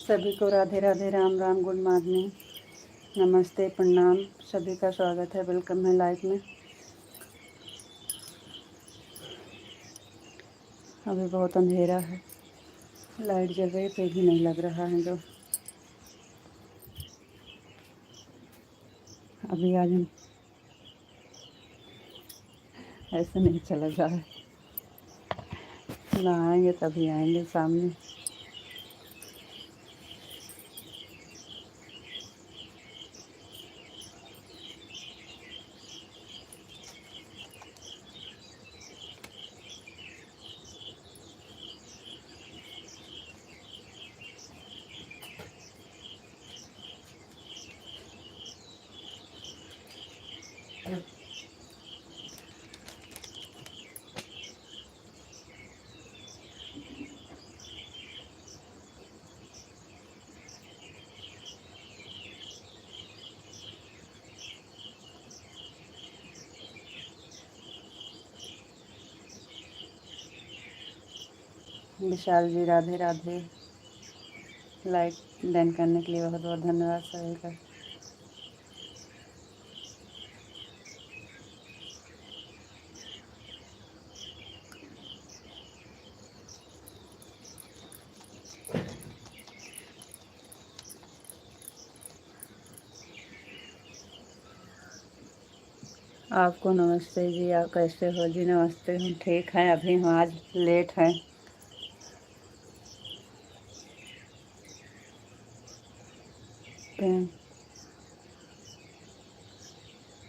सभी को Radhe Radhe, Ram Ram, good morning, नमस्ते, प्रणाम। सभी का स्वागत है, वेलकम है लाइफ में। अभी बहुत अंधेरा है, लाइट जल रही फिर भी नहीं लग रहा है जो अभी आज हम ऐसे नहीं चला जा है। नहाएंगे तभी आएंगे सामने। विशाल जी राधे राधे, लाइक डन करने के लिए बहुत बहुत धन्यवाद सभी का। आपको नमस्ते जी, आप कैसे हो जी? नमस्ते, हम ठीक हैं। अभी हम आज लेट हैं।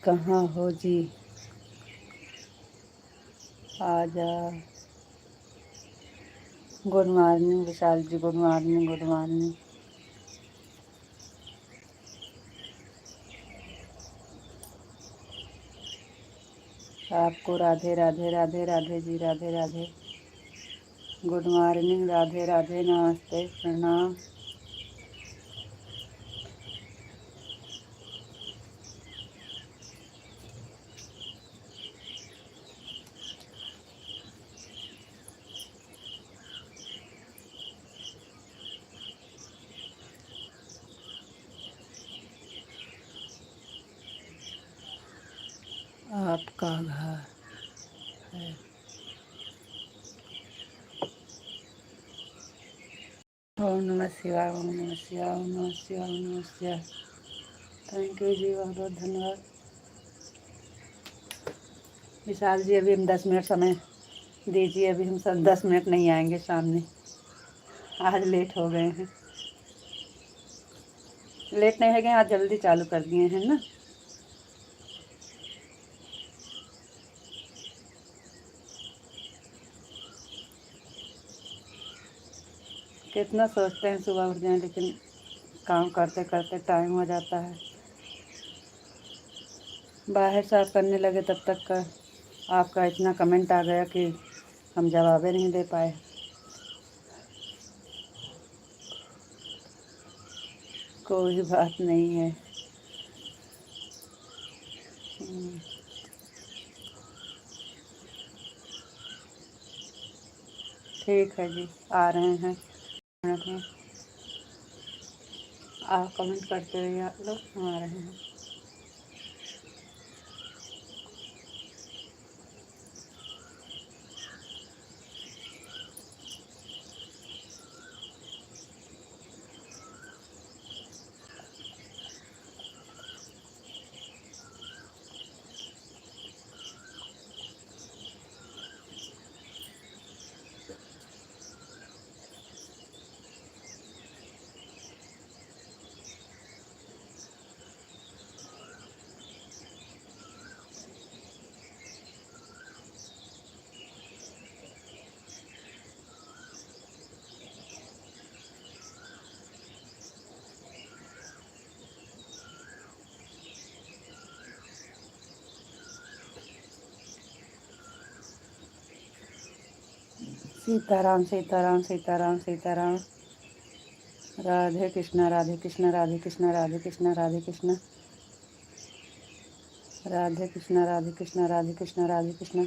कहाँ हो जी? आजा। गुड मॉर्निंग विशाल जी, गुड मॉर्निंग, गुड मॉर्निंग। आपको राधे राधे, राधे राधे जी, राधे राधे, गुड मॉर्निंग, राधे राधे, नमस्ते, प्रणाम। आपका घर है। ओम नमः शिवाय, ओम नमः शिवाय, ओम नमः शिवाय, ओम नमः शिवाय। थैंक यू जी, बहुत बहुत धन्यवाद। विशाल जी अभी हम 10 मिनट समय दीजिए, अभी हम सब 10 मिनट नहीं आएंगे सामने, आज लेट हो गए हैं। लेट नहीं हो गए, आज जल्दी चालू कर दिए हैं ना। कितना सोचते हैं सुबह उठ जाएं, लेकिन काम करते करते टाइम हो जाता है। बाहर साफ करने लगे तब तक का आपका इतना कमेंट आ गया कि हम जवाब नहीं दे पाए। कोई बात नहीं है। ठीक है जी, आ रहे हैं मिनट में। आप कमेंट करते रहिए, आप लोग, हम आ रहे हैं। सीताराम सीताराम सीताराम सीताराम। राधे कृष्णा राधे कृष्णा राधे कृष्णा राधे कृष्णा राधे कृष्णा। राधे कृष्णा राधे कृष्णा राधे कृष्णा राधे कृष्णा।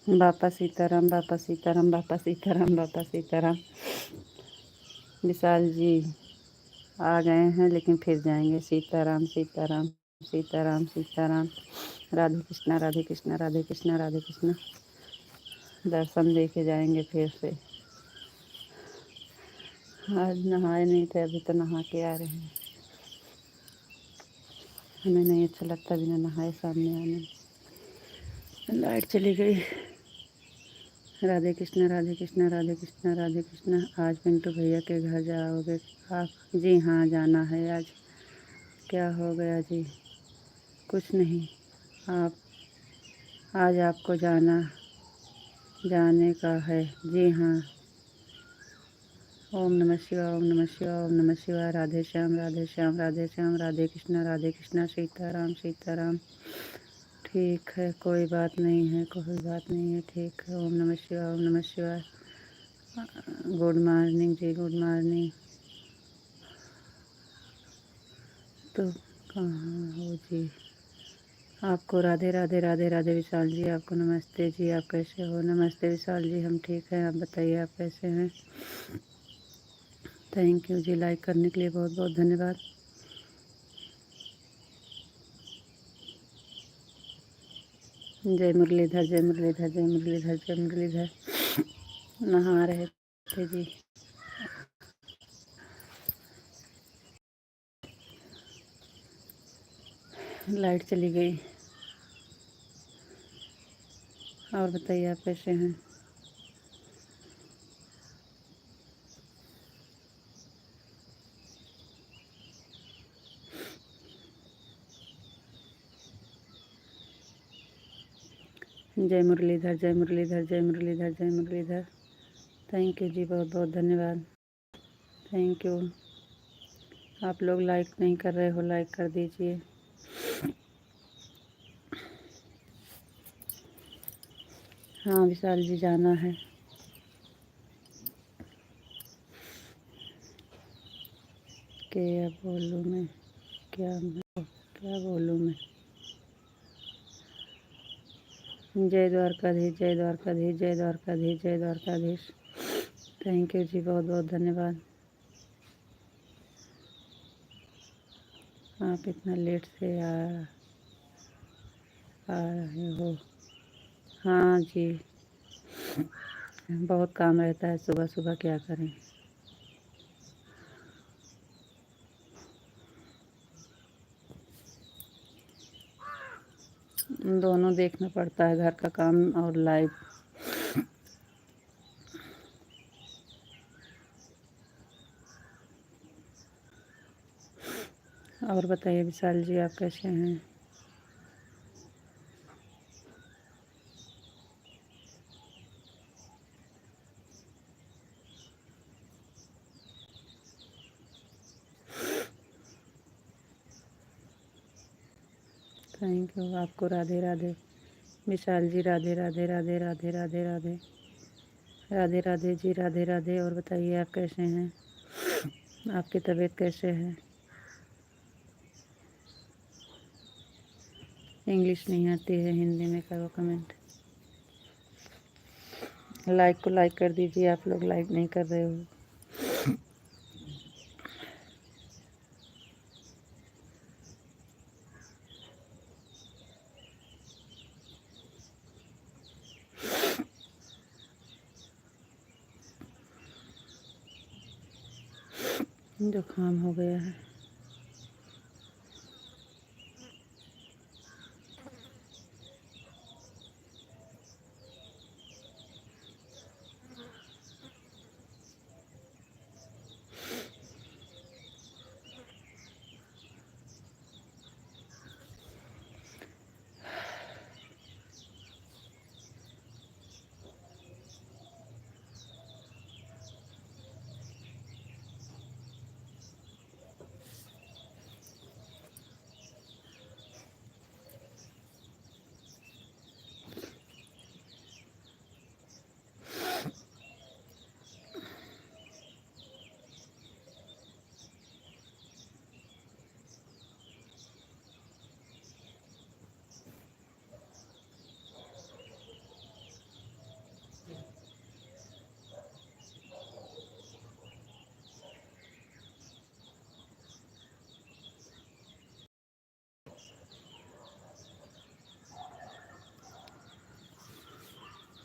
बापा सीताराम, बापा सीताराम, बापा सीताराम, बापा सीताराम। विशाल जी आ गए हैं लेकिन फिर जाएंगे। सीताराम सीताराम सीताराम सीताराम। राधे कृष्णा राधे कृष्णा राधे कृष्णा राधे कृष्णा। दर्शन दे के जाएंगे फिर से। आज नहाए नहीं थे, अभी तो नहा के आ रहे हैं। हमें नहीं अच्छा लगता बिना नहाए सामने आने। लाइट चली गई। राधे कृष्णा राधे कृष्णा राधे कृष्णा राधे कृष्णा। आज पिंटू भैया के घर जाओगे आप? जी हाँ, जाना है आज। क्या हो गया जी? कुछ नहीं। आप आज आपको जाने का है? जी हाँ। ओम नमः शिवाय, ओम नमः शिवाय, ओम नमः शिवाय। राधे श्याम राधे श्याम राधे श्याम। राधे कृष्णा सीताराम सीताराम। ठीक है, कोई बात नहीं है, कोई बात नहीं है, ठीक है। ओम नमः शिवाय, ओम नमः शिवाय। गुड मॉर्निंग जी, गुड मॉर्निंग। तो कहाँ हो जी? आपको राधे राधे राधे राधे। विशाल जी आपको नमस्ते जी, आप कैसे हो? नमस्ते विशाल जी, हम ठीक हैं, आप बताइए आप कैसे हैं? थैंक यू जी, लाइक करने के लिए बहुत बहुत धन्यवाद। जय मुरलीधर जय मुरलीधर जय मुरलीधर जय मुरलीधर। नहा रहे थे जी। लाइट चली गई। और बताइए आप कैसे हैं? जय मुरलीधर जय मुरलीधर जय मुरलीधर जय मुरलीधर। थैंक यू जी, बहुत बहुत धन्यवाद। Thank you. आप लोग लाइक नहीं कर रहे हो, लाइक कर दीजिए। हाँ विशाल जी, जाना है। क्या बोलूँ मैं? क्या बोलूँ मैं? जय द्वारकाधीश जय द्वारकाधीश जय द्वारकाधीश जय द्वारकाधीश। थैंक यू जी, बहुत बहुत धन्यवाद। आप इतना लेट से आ रहे हो? हाँ जी, बहुत काम रहता है सुबह सुबह, क्या करें। दोनों देखना पड़ता है, घर का काम और लाइव। और बताइए विशाल जी, आप कैसे हैं? Thank you. आपको राधे राधे। विशाल जी राधे राधे राधे राधे राधे राधे राधे राधे जी, राधे राधे। और बताइए आप कैसे हैं? आपकी तबीयत कैसे है? इंग्लिश नहीं आती है, हिंदी में करो कमेंट। लाइक को लाइक कर दीजिए, आप लोग लाइक नहीं कर रहे हो। जुकाम हो गया है।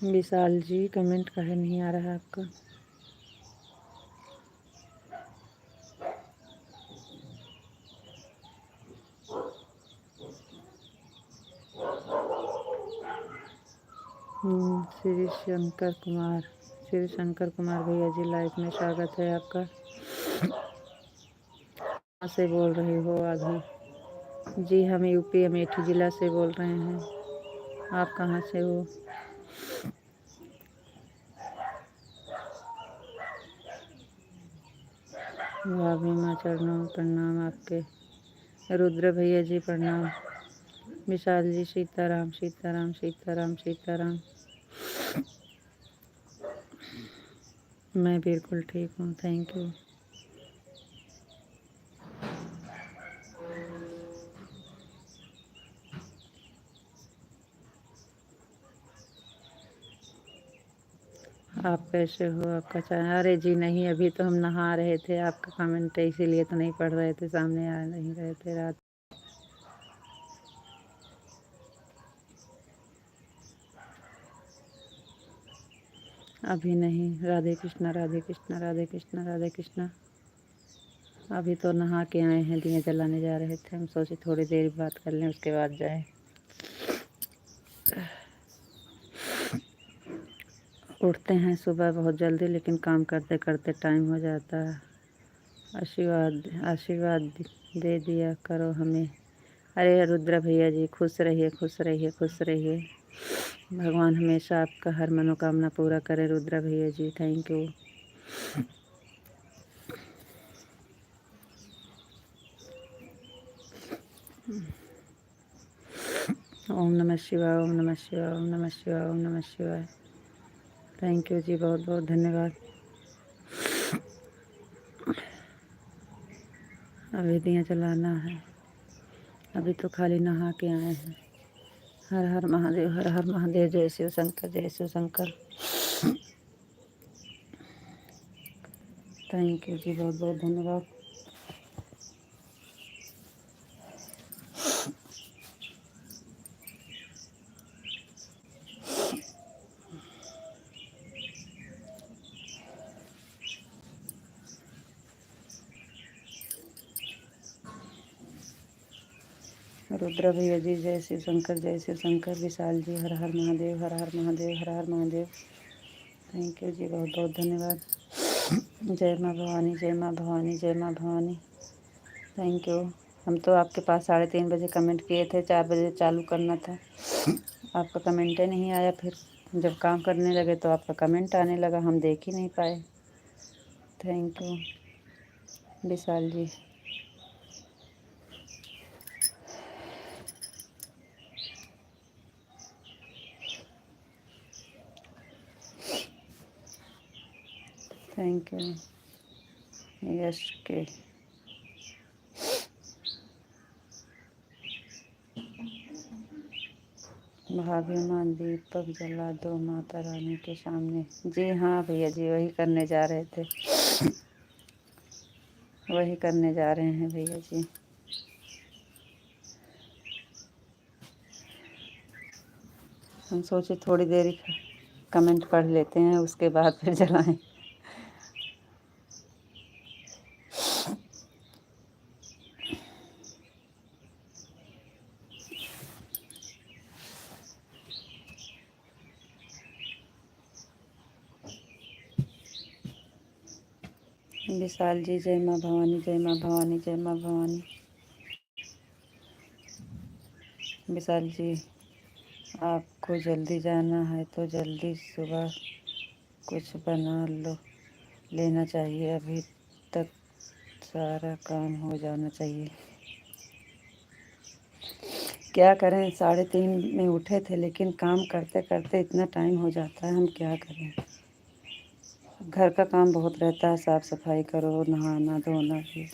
विशाल जी कमेंट काहे नहीं आ रहा है आपका? श्री शंकर कुमार भैया जी लाइव में स्वागत है आपका। कहाँ से बोल रहे हो अभी? जी हम यूपी अमेठी ज़िला से बोल रहे हैं। आप कहाँ से हो? भाभी माँ चरणों प्रणाम आपके। रुद्र भैया जी प्रणाम। विशाल जी सीताराम सीताराम सीताराम सीताराम। मैं बिल्कुल ठीक हूँ, थैंक यू। आप कैसे हो? आपका चाय? अरे जी नहीं, अभी तो हम नहा रहे थे। आपका कमेंट है इसीलिए तो नहीं पढ़ रहे थे, सामने आ नहीं रहे थे रात। अभी नहीं। राधे कृष्णा राधे कृष्णा राधे कृष्णा राधे कृष्णा। अभी तो नहा के आए हैं, दिए जलाने जा रहे थे। हम सोचे थोड़ी देर बात कर लें, उसके बाद जाए। उठते हैं सुबह बहुत जल्दी, लेकिन काम करते करते टाइम हो जाता है। आशीर्वाद आशीर्वाद दे दिया करो हमें। अरे रुद्र भैया जी खुश रहिए खुश रहिए खुश रहिए। भगवान हमेशा आपका हर मनोकामना पूरा करे रुद्र भैया जी, थैंक यू। ओम नमः शिवाय ओम नमः शिवाय ओम नमः शिवाय ओम नमः शिवाय। थैंक यू जी, बहुत बहुत धन्यवाद। अभी दिया जलाना है। अभी तो खाली नहा के आए हैं। हर हर महादेव हर हर महादेव। जय शिव शंकर जय शिव शंकर। थैंक यू जी, बहुत बहुत धन्यवाद। रुद्र भैया जी जय शिव शंकर जय शिव शंकर। विशाल जी हर हर महादेव हर हर महादेव हर हर महादेव। थैंक यू जी, बहुत बहुत धन्यवाद। जय माँ भवानी जय माँ भवानी जय माँ भवानी। Thank you. हम तो आपके पास 3:30 बजे कमेंट किए थे, 4 बजे चालू करना था। आपका कमेंट ही नहीं आया। फिर जब काम करने लगे तो आपका कमेंट आने लगा, हम देख ही नहीं पाए। Thank you Vishal ji. Thank यू यश के। भाभी माँ दीपक जला दो माता रानी के सामने। जी हाँ भैया जी, वही करने जा रहे थे, वही करने जा रहे हैं भैया जी। हम सोचे थोड़ी देर ही कमेंट पढ़ लेते हैं, उसके बाद फिर जलाएं। विशाल जी जय माँ भवानी जय माँ भवानी जय माँ भवानी। विशाल जी आपको जल्दी जाना है तो जल्दी सुबह कुछ बना लेना चाहिए, अभी तक सारा काम हो जाना चाहिए। क्या करें, 3:30 में उठे थे, लेकिन काम करते करते इतना टाइम हो जाता है, हम क्या करें। घर का काम बहुत रहता है, साफ़ सफाई करो, नहाना धोना भी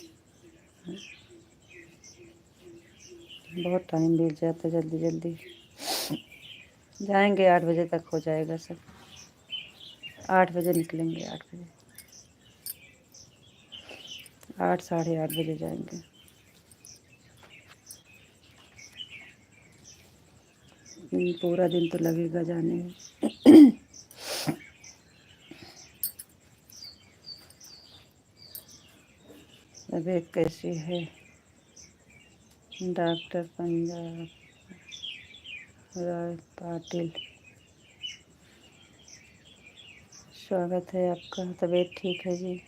बहुत टाइम बीत जाता है। जल्दी जल्दी जाएंगे, 8 बजे तक हो जाएगा सब। 8 बजे निकलेंगे, 8 बजे 8 8:30 बजे जाएंगे। पूरा दिन तो लगेगा जाने में। तबीयत कैसी है? डॉक्टर पंजाब राय पाटिल, स्वागत है आपका। तबीयत ठीक है जी?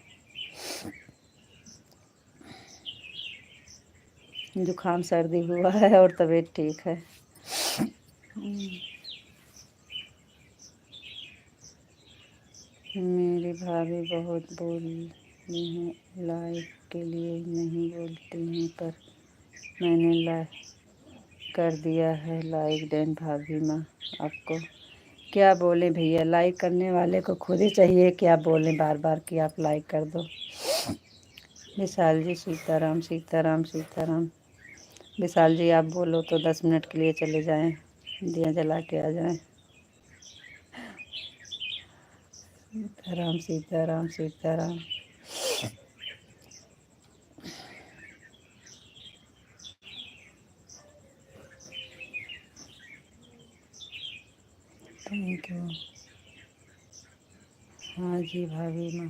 जुकाम सर्दी हुआ है और तबीयत ठीक है। मेरी भाभी बहुत बोली हैं, लाइक के लिए नहीं बोलती हैं, पर मैंने लाइक कर दिया है। लाइक देन भाभी माँ। आपको क्या बोले भैया, लाइक करने वाले को खुद ही चाहिए क्या बोलें बार बार कि आप लाइक कर दो। विशाल जी सीताराम सीताराम सीताराम। विशाल जी आप बोलो तो 10 मिनट के लिए चले जाएं, दिया जला के आ जाएं। सीताराम सीताराम सीताराम। Thank you. हाँ जी भाभी माँ,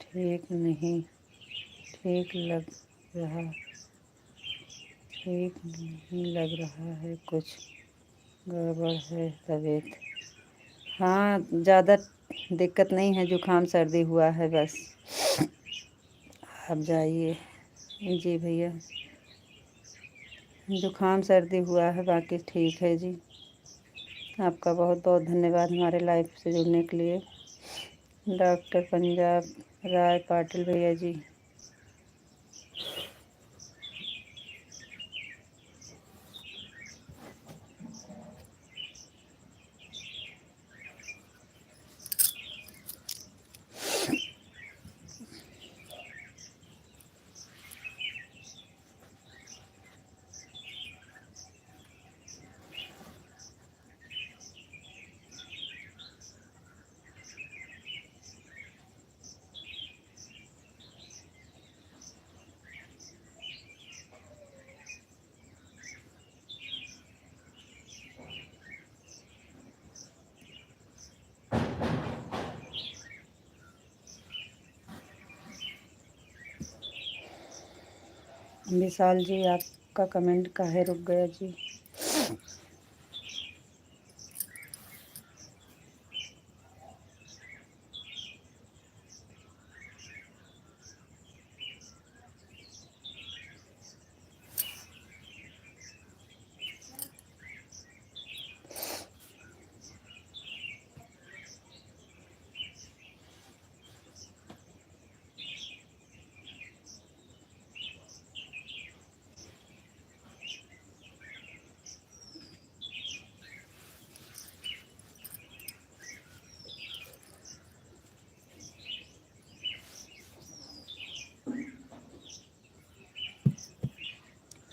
ठीक नहीं, ठीक लग रहा ठीक नहीं लग रहा है, कुछ गड़बड़ है तबीयत? हाँ, ज़्यादा दिक्कत नहीं है, जुकाम सर्दी हुआ है बस। आप जाइए। जी भैया, जुकाम सर्दी हुआ है, बाकी ठीक है जी। आपका बहुत बहुत धन्यवाद हमारे लाइव से जुड़ने के लिए। डॉक्टर पंजाब राय पाटिल भैया जी। विशाल जी आपका कमेंट काहे रुक गया जी?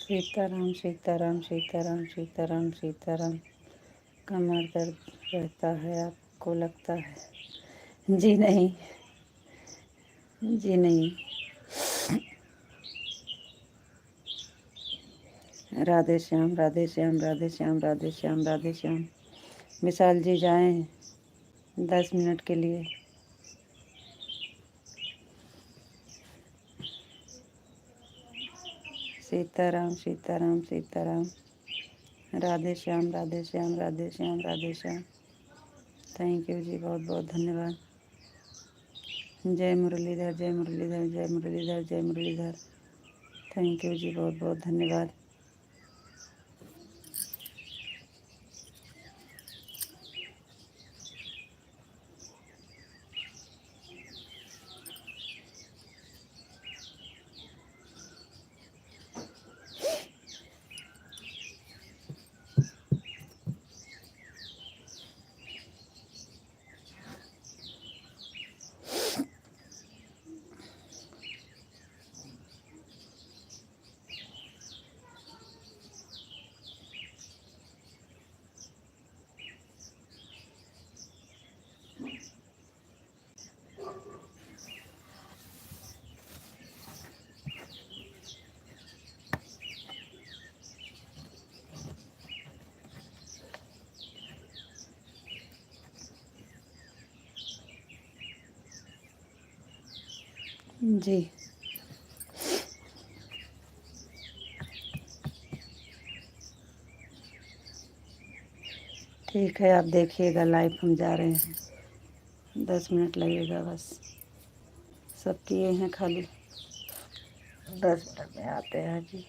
सीताराम सीताराम सीताराम सीताराम सीताराम। कमर दर्द रहता है आपको लगता है? जी नहीं, जी नहीं। राधे श्याम राधे श्याम राधे श्याम राधे श्याम राधे श्याम। विशाल जी जाएं 10 मिनट के लिए। सीताराम सीताराम सीताराम। राधे श्याम राधे श्याम राधे श्याम राधे श्याम। थैंक यू जी, बहुत बहुत धन्यवाद। जय मुरलीधर जय मुरलीधर जय मुरलीधर जय मुरलीधर। थैंक यू जी, बहुत बहुत धन्यवाद। जी। ठीक है, आप देखिएगा, लाइव हम जा रहे हैं। 10 मिनट लगेगा बस। सब किए हैं, खाली 10 मिनट में आते हैं जी।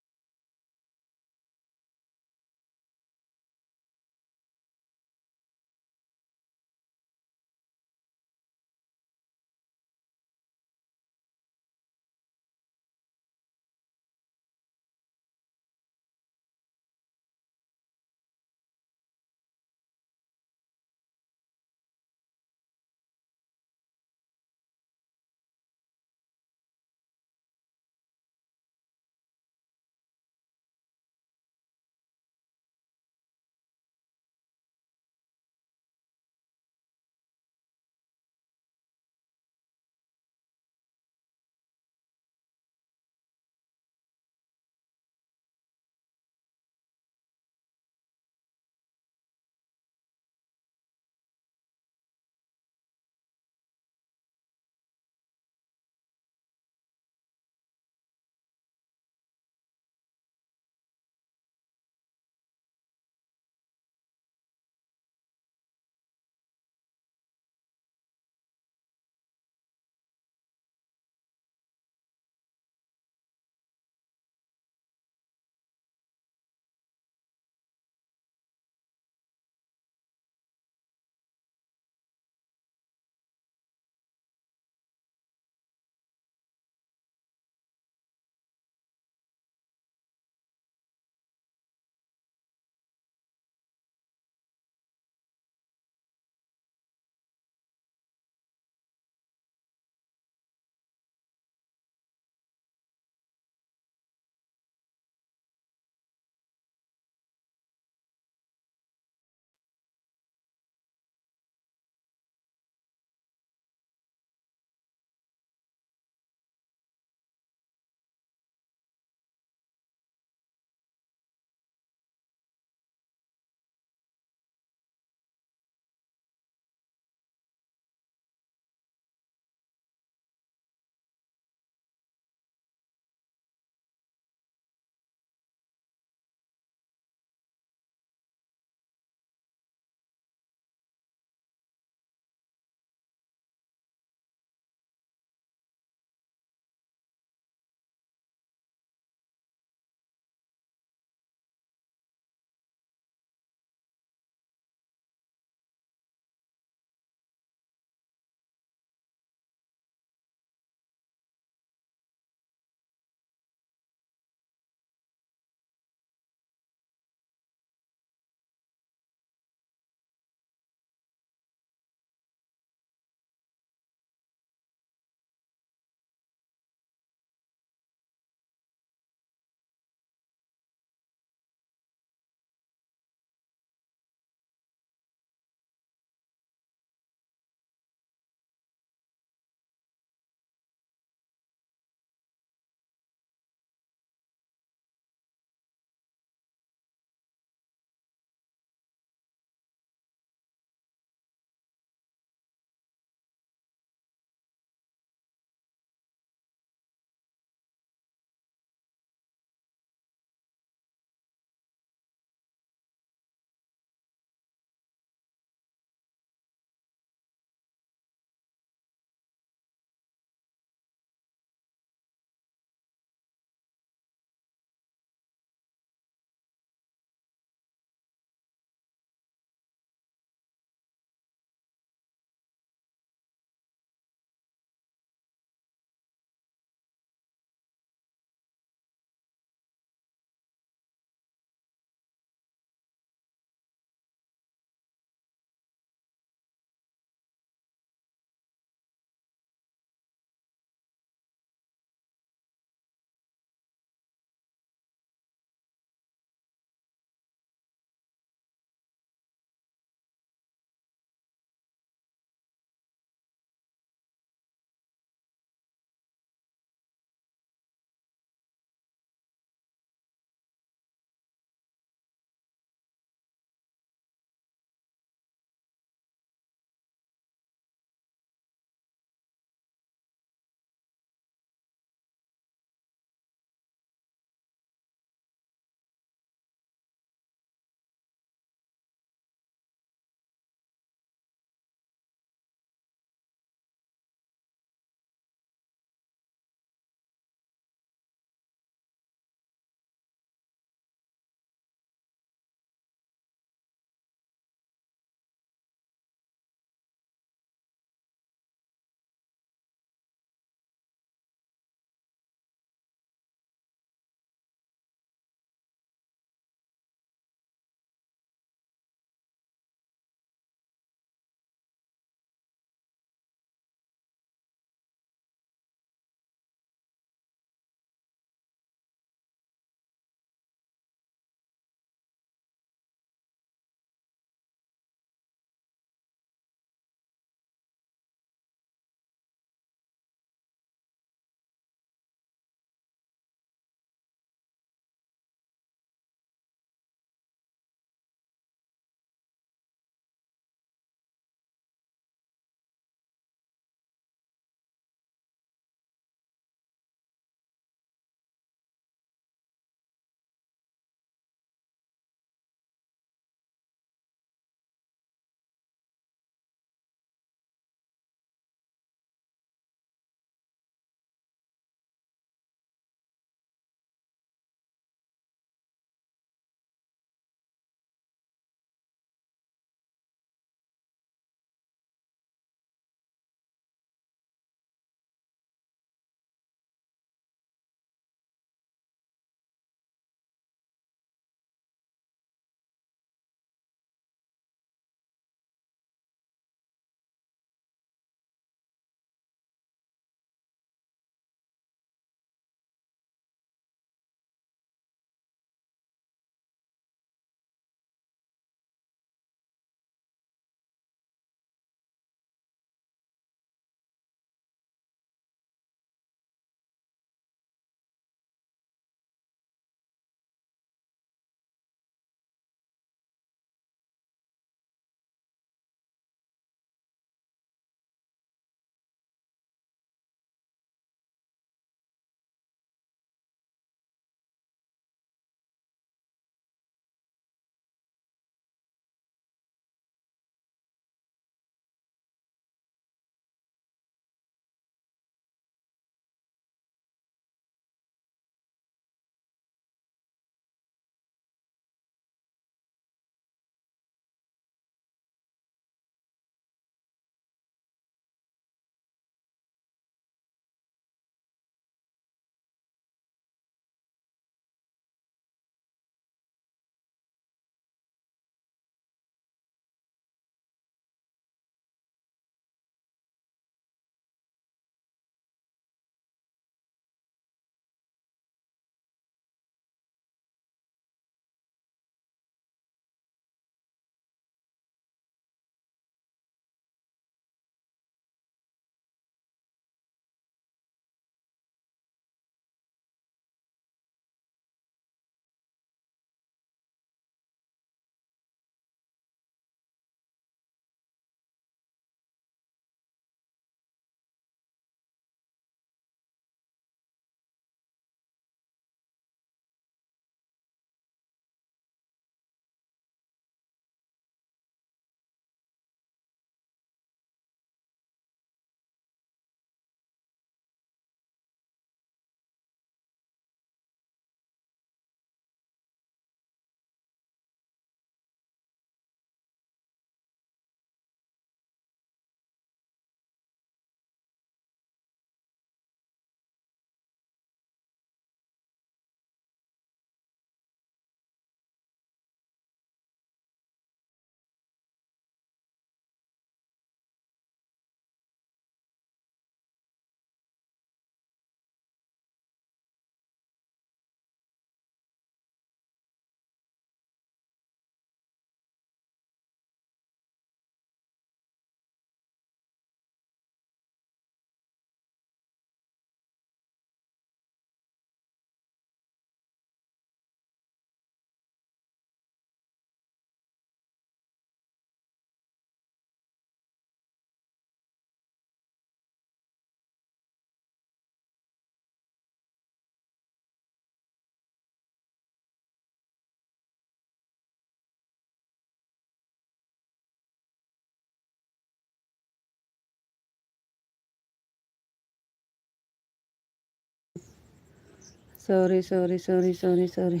Sorry sorry sorry sorry sorry.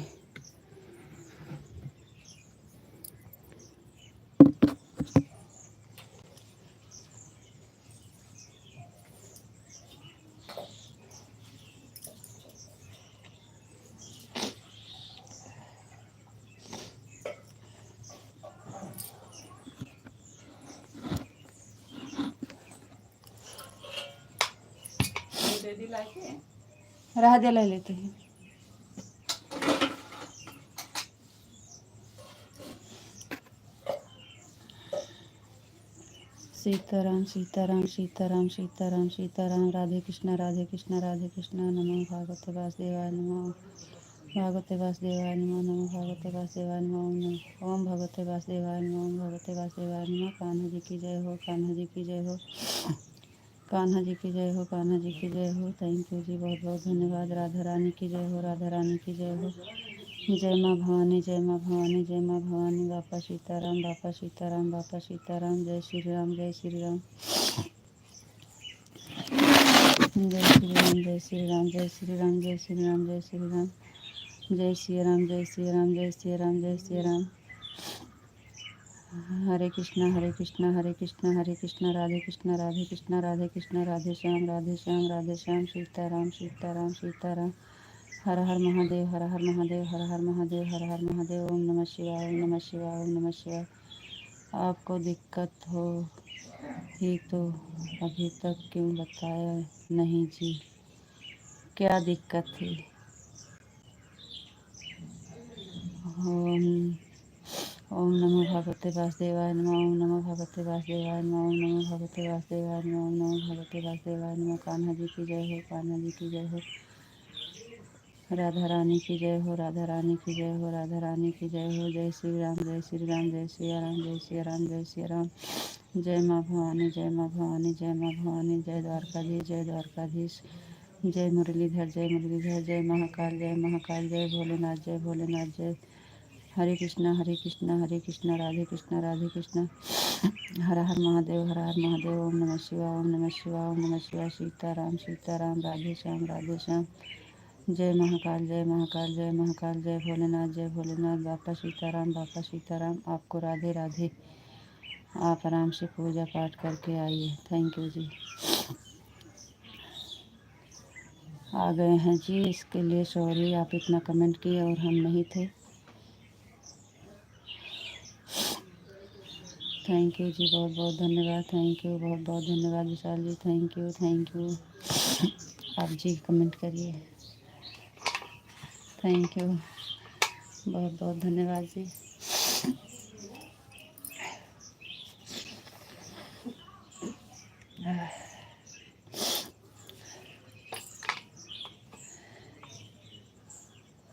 रह दे ले लेते हैं। सीताराम सीताराम सीताराम सीताराम सीताराम। राधे कृष्णा राधे कृष्णा राधे कृष्णा। नमो भागवते वासुदेवाय नमो भागवते वासुदेवाय नमो नमो भागवते वासुदेवाय नमो ओम भगवते वासुदेवाय नमो ओम भगवते वासुदेवाय नमो। कान्हा जी की जय हो, कान्हा जी की जय हो, कान्हा जी की जय हो, कान्हा जी की जय हो। थैंक यू जी, बहुत बहुत धन्यवाद। राधा रानी की जय हो, राधा रानी की जय हो। जय माँ भवानी, जय माँ भवानी, जय माँ भवानी। बापा सीताराम, बापा सीताराम, बापा सीताराम। जय श्री राम, जय श्री राम, जय श्री राम, जय श्री राम, जय श्री राम, जय श्री राम, जय श्री राम, जय श्री राम, जय श्री राम, जय श्री राम, जय श्री राम। हरे कृष्णा हरे कृष्णा हरे कृष्णा हरे कृष्णा, राधे कृष्णा राधे कृष्णा राधे कृष्णा, राधे श्याम राधे श्याम राधे श्याम। सीताराम सीताराम सीताराम। हर हर महादेव, हर हर महादेव, हर हर महादेव, हर हर महादेव। ओम नमः शिवाय, ओम नमः शिवाय, ओम नमः शिवाय। आपको दिक्कत हो ही तो अभी तक क्यों बताया नहीं जी? क्या दिक्कत थी? ओम ओम नमो भगवते वासुदेवाय नमः, ओम नमो भगवते वासुदेवाय नमः, ओम नमो भगवते वासुदेवाय नमः, ओम नमो भगवते वासुदेवाय नमः। कान्हा जी की जय हो, कान्हा जी की जय हो। राधा रानी की जय हो, राधा रानी की जय हो, राधा रानी की जय हो। जय श्री राम, जय श्री राम, जय सिया राम, जय सिया राम, जय सिया राम। जय माँ भवानी, जय माँ भवानी, जय माँ भवानी। जय द्वारकाधीश, जय द्वारकाधीश। जय मुरलीधर, जय मुरलीधर। जय महाकाल, जय महाकाल। जय भोलेनाथ, जय भोलेनाथ। जय हरे कृष्णा हरे कृष्णा हरे कृष्णा, राधे कृष्णा राधे कृष्णा। हर हर महादेव, हर हर महादेव। ओम नमः शिवाय, ओम नमः शिवाय, ओम नमः शिवाय। सीताराम सीताराम, राधे श्याम राधे श्याम। जय महाकाल, जय महाकाल, जय महाकाल। जय भोलेनाथ, जय भोलेनाथ। बापा सीताराम, बापा सीताराम। आपको राधे राधे। आप आराम से पूजा पाठ करके आइए। थैंक यू जी। आ गए हैं जी, इसके लिए सॉरी। आप इतना कमेंट किए और हम नहीं थे। थैंक यू जी, बहुत बहुत धन्यवाद। थैंक यू, बहुत बहुत धन्यवाद Vishal ji. Thank you, thank you. आप जी कमेंट करिए। थैंक यू, बहुत बहुत धन्यवाद जी।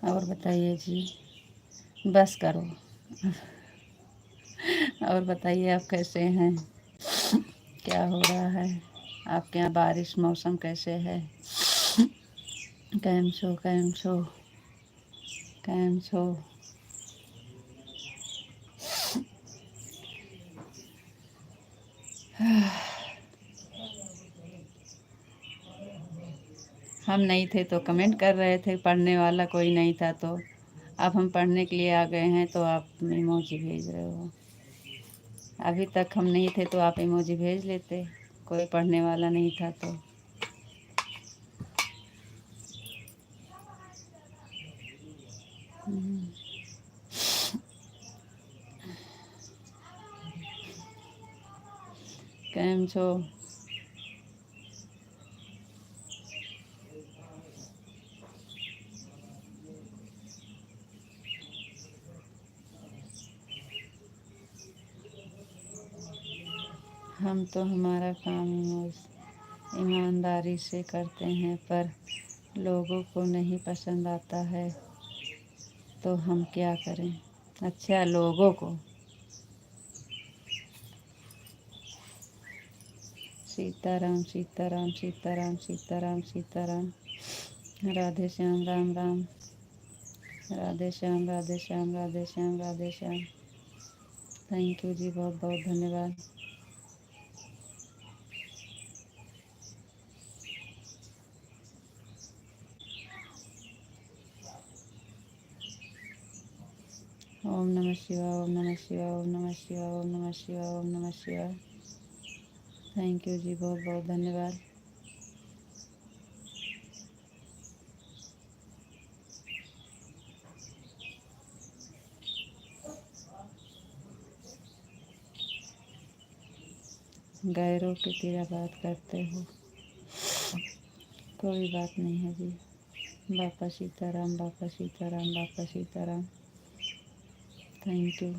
और बताइए जी, बस करो। और बताइए आप कैसे हैं, क्या हो रहा है आपके यहाँ? बारिश मौसम कैसे है? कैम छो, कैम छो, कैम छो? हम नहीं थे तो कमेंट कर रहे थे, पढ़ने वाला कोई नहीं था तो अब हम पढ़ने के लिए आ गए हैं तो आप इमोजी भेज रहे हो। अभी तक हम नहीं थे तो आप इमोजी भेज लेते, कोई पढ़ने वाला नहीं था तो। कैम छो? हम तो हमारा काम ईमानदारी से करते हैं, पर लोगों को नहीं पसंद आता है तो हम क्या करें? अच्छा, लोगों को। सीताराम सीताराम सीताराम सीताराम सीताराम। राधे श्याम, राम राम। राधे श्याम, राधे श्याम, राधे श्याम, राधे श्याम। थैंक यू जी, बहुत बहुत धन्यवाद। ओम नमः शिवाय, ओम नमः शिवाय, ओम नमः शिवाय, ओम नमः शिवाय, ओम नमः शिवाय। थैंक यू जी, बहुत बहुत धन्यवाद। गैरों की तरह बात करते हो, कोई बात नहीं है जी। बापा सीताराम, बापा सीताराम, बापा सीताराम। Thank you.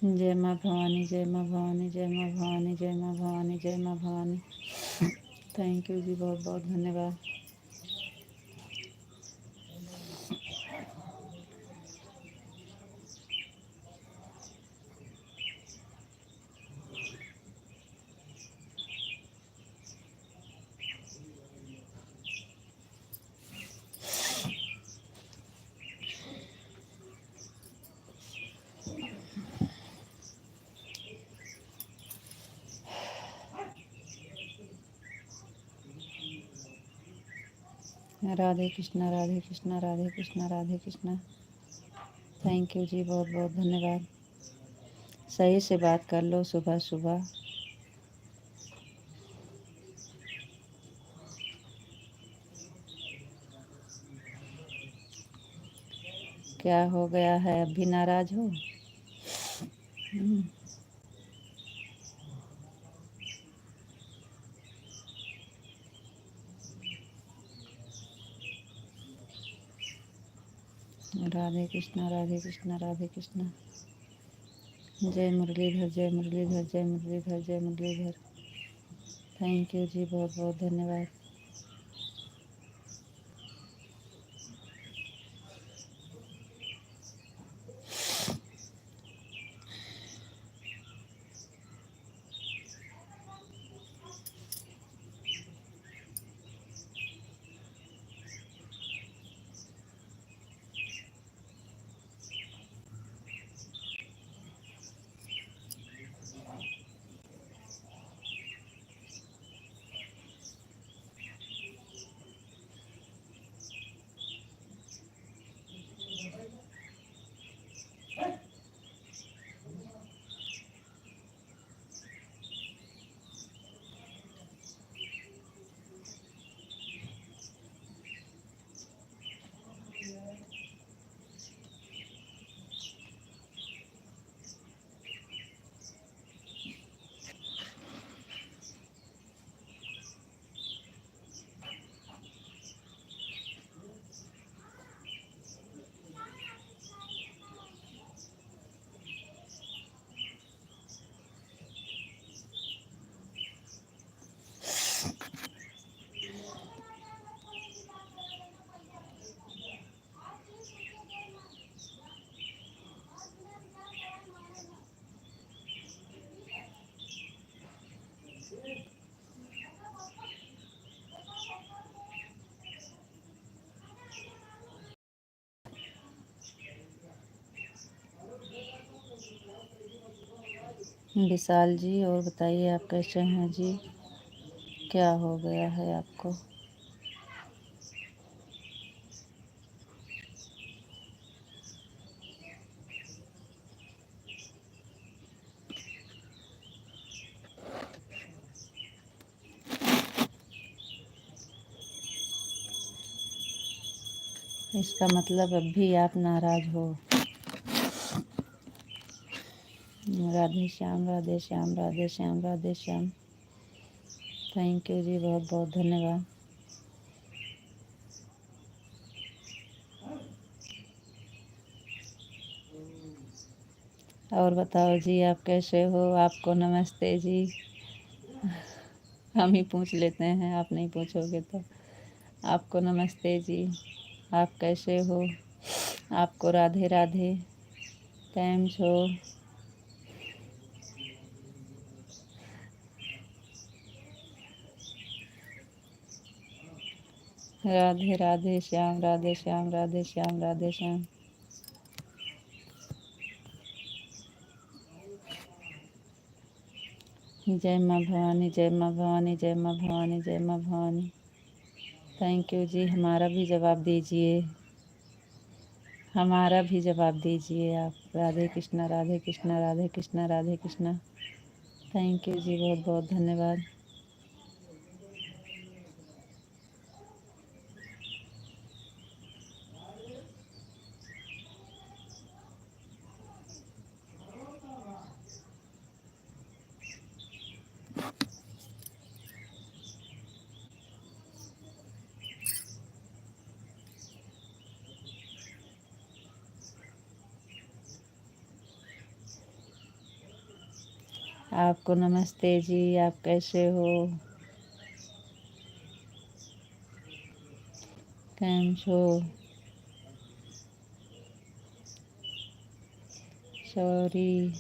जय माँ भवानी, जय माँ भवानी, जय माँ भवानी, जय माँ भवानी, जय माँ भवानी। थैंक यू जी, बहुत बहुत धन्यवाद। राधे कृष्णा, राधे कृष्णा, राधे कृष्णा, राधे कृष्णा। थैंक यू जी, बहुत बहुत धन्यवाद। सही से बात कर लो सुबह सुबह। क्या हो गया है, अब भी नाराज हो? राधे कृष्णा, राधे कृष्णा, राधे कृष्णा। जय मुरलीधर, जय मुरलीधर, जय मुरलीधर, जय मुरलीधर। थैंक यू जी, बहुत बहुत धन्यवाद। विशाल जी, और बताइए आप कैसे हैं जी? क्या हो गया है आपको? इसका मतलब अब भी आप नाराज हो। राधे श्याम, राधे श्याम, राधे श्याम, राधे श्याम। थैंक यू जी, बहुत बहुत धन्यवाद। और बताओ जी, आप कैसे हो? आपको नमस्ते जी। हम ही पूछ लेते हैं, आप नहीं पूछोगे तो। आपको नमस्ते जी, आप कैसे हो? आपको राधे राधे। कैम छो? राधे राधे श्याम, राधे श्याम, राधे श्याम, राधे श्याम। जय माँ भवानी, जय माँ भवानी, जय माँ भवानी, जय माँ भवानी। थैंक यू जी। हमारा भी जवाब दीजिए, हमारा भी जवाब दीजिए आप। राधे कृष्णा, राधे कृष्णा, राधे कृष्णा, राधे कृष्णा। थैंक यू जी, बहुत बहुत धन्यवाद। आपको नमस्ते जी, आप कैसे हो? कैम छो? Sorry,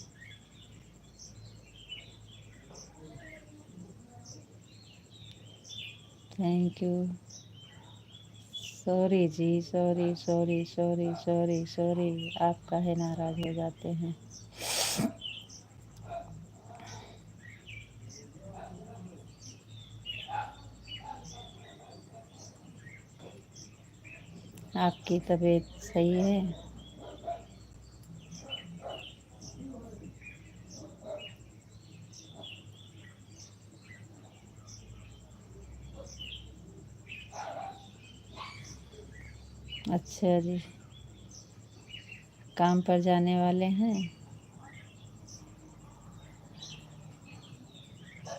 thank you. सॉरी जी, sorry sorry sorry sorry sorry. आप काहे नाराज हो जाते हैं? आपकी तबीयत सही है? अच्छा जी, काम पर जाने वाले हैं?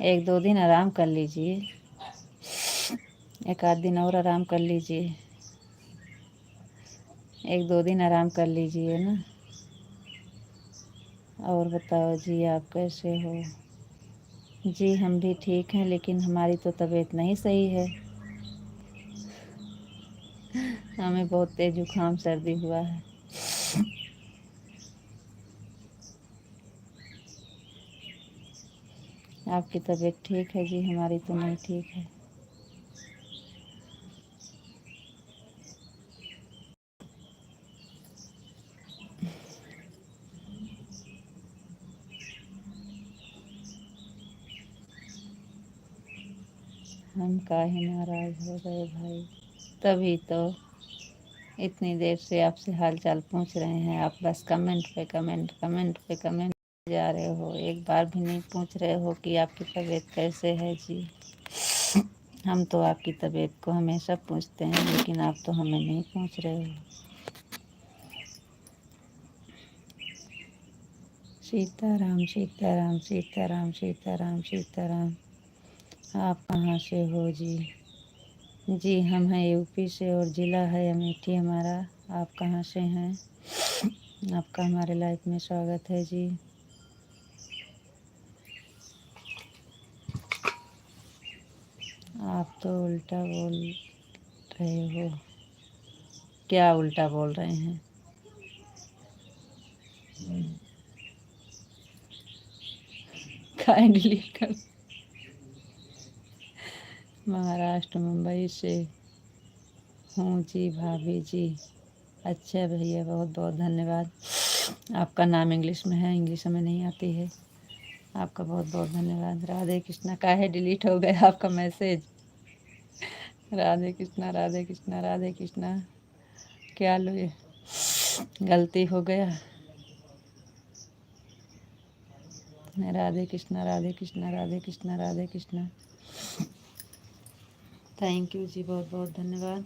एक दो दिन आराम कर लीजिए, एक आध दिन और आराम कर लीजिए, एक दो दिन आराम कर लीजिए ना। और बताओ जी, आप कैसे हो? जी हम भी ठीक हैं, लेकिन हमारी तो तबीयत नहीं सही है। हमें बहुत तेज जुकाम सर्दी हुआ है। आपकी तबीयत ठीक है जी, हमारी तो नहीं ठीक है। हम काहे नाराज हो गए भाई? तभी तो इतनी देर से आपसे हाल चाल पूछ रहे हैं, आप बस कमेंट पे कमेंट, कमेंट पे कमेंट जा रहे हो। एक बार भी नहीं पूछ रहे हो कि आपकी तबीयत कैसे है जी। हम तो आपकी तबीयत को हमेशा पूछते हैं, लेकिन आप तो हमें नहीं पूछ रहे हो। सीताराम, सीताराम, सीताराम, सीताराम, सीताराम। आप कहाँ से हो जी? जी हम हैं यूपी से और ज़िला है अमेठी हमारा। आप कहाँ से हैं? आपका हमारे लाइफ में स्वागत है जी। आप तो उल्टा बोल रहे हो। क्या उल्टा बोल रहे हैं? काहे डिलीट कर? महाराष्ट्र मुंबई से हूँ जी भाभी जी। अच्छा भैया, बहुत बहुत धन्यवाद। आपका नाम इंग्लिश में है, इंग्लिश हमें नहीं आती है। आपका बहुत बहुत धन्यवाद। राधे कृष्णा। काहे डिलीट हो गया आपका मैसेज? राधे कृष्णा, राधे कृष्णा, राधे कृष्णा। क्या लो, ये गलती हो गया। राधे कृष्णा, राधे कृष्णा, राधे कृष्णा, राधे कृष्णा। थैंक यू जी, बहुत बहुत धन्यवाद।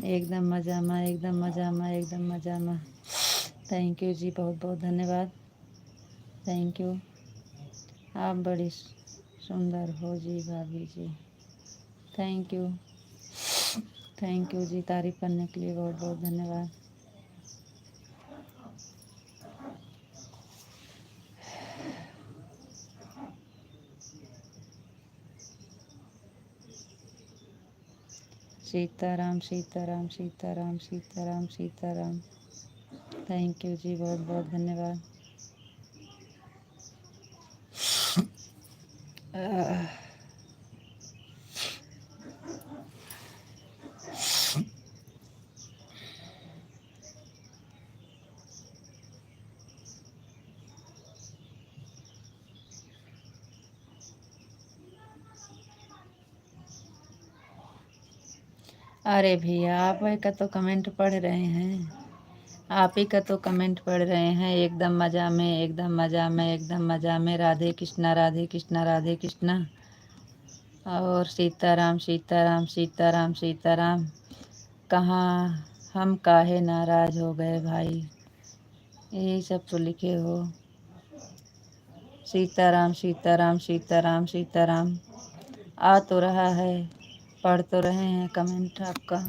एकदम मजा में, एकदम मजा में, एकदम मजा में। थैंक यू जी, बहुत बहुत धन्यवाद। Thank you. आप बड़ी सुंदर हो जी भाभी जी। थैंक यू, थैंक यू जी। तारीफ करने के लिए बहुत बहुत धन्यवाद। सीताराम सीताराम सीताराम सीताराम सीताराम। थैंक यू जी, बहुत बहुत धन्यवाद। अरे भैया, आप ही का तो कमेंट पढ़ रहे हैं, आप ही का तो कमेंट पढ़ रहे हैं। एकदम मज़ा में, एकदम मज़ा में, एकदम मज़ा में। राधे कृष्णा राधे कृष्णा राधे कृष्णा। और सीताराम सीताराम सीताराम सीताराम। कहाँ हम काहे नाराज़ हो गए भाई, यही सब तो लिखे हो। सीताराम सीताराम सीताराम सीताराम। आ तो रहा है, पढ़ तो रहे हैं कमेंट आपका।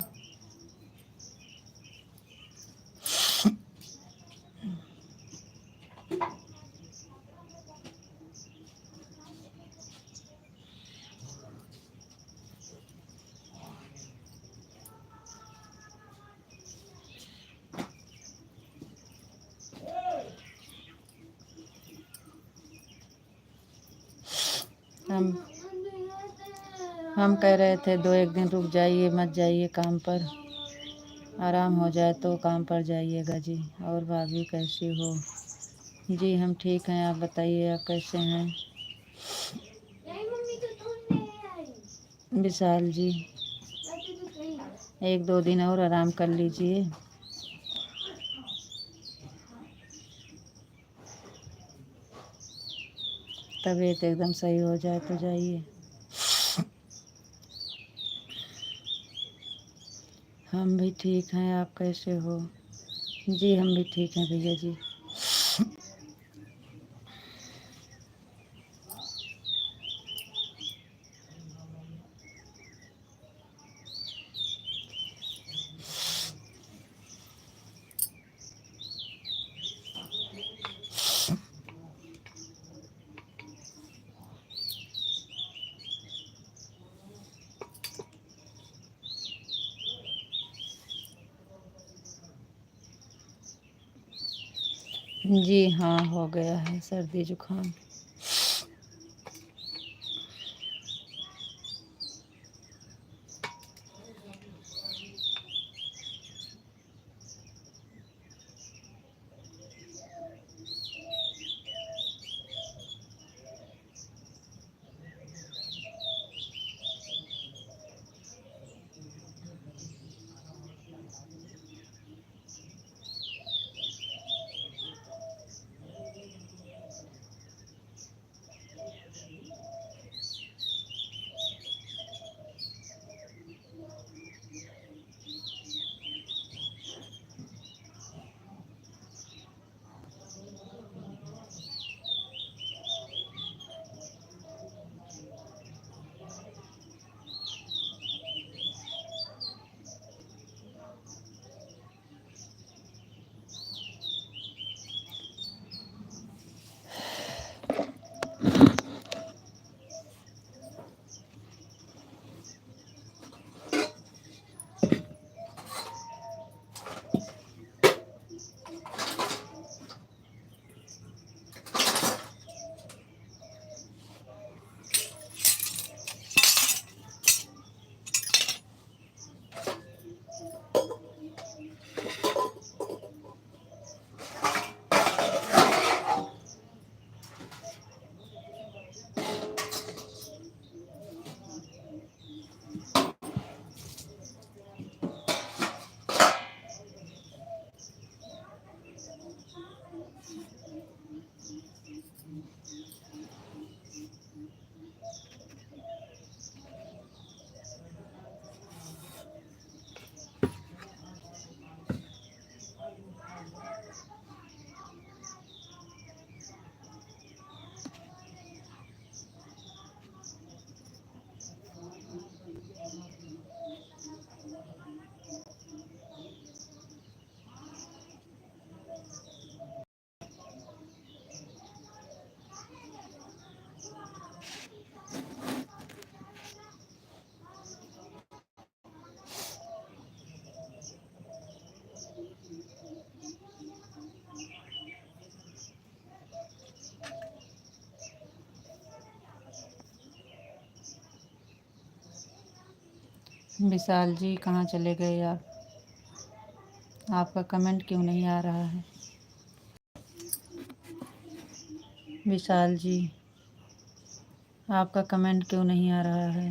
हम कह रहे थे 2-1 दिन रुक जाइए, मत जाइए काम पर, आराम हो जाए तो काम पर जाइएगा जी। और भाभी कैसी हो? जी हम ठीक हैं, आप बताइए आप कैसे हैं? विशाल जी 1-2 दिन और आराम कर लीजिए। तबीयत एकदम सही हो जाए तो जाइए। हम भी ठीक हैं, आप कैसे हो? जी हम भी ठीक हैं भैया जी। जी हाँ, हो गया है सर्दी जुकाम। विशाल जी कहाँ चले गए आप? आपका कमेंट क्यों नहीं आ रहा है? विशाल जी, आपका कमेंट क्यों नहीं आ रहा है?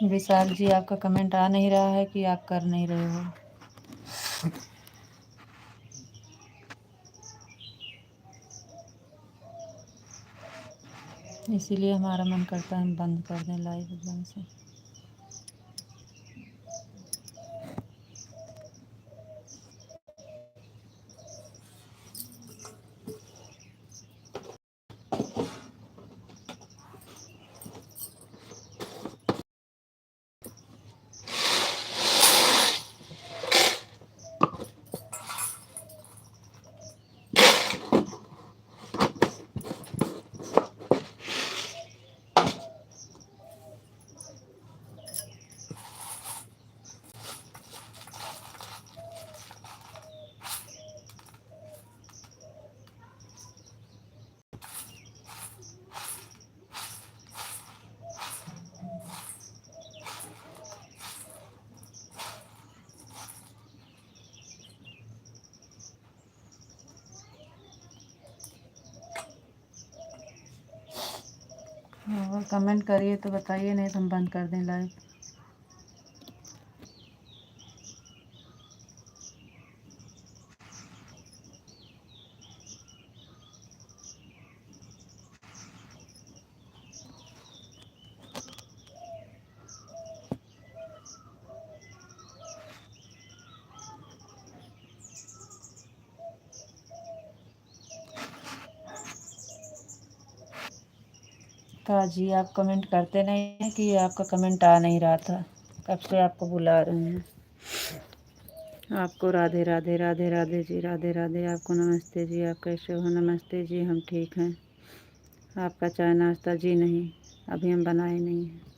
विशाल जी, आपका कमेंट आ नहीं रहा है कि आप कर नहीं रहे हो? इसीलिए हमारा मन करता है हम बंद कर दें लाइव एकदम से। और कमेंट करिए तो बताइए, नहीं तो हम बंद कर दें लाइव। तो जी आप कमेंट करते नहीं हैं कि आपका कमेंट आ नहीं रहा था, कब से आपको बुला रहे हैं। आपको राधे राधे राधे राधे जी, राधे राधे। आपको नमस्ते जी, आप कैसे हो? नमस्ते जी, हम ठीक हैं। आपका चाय नाश्ता? जी नहीं, अभी हम बनाए नहीं हैं।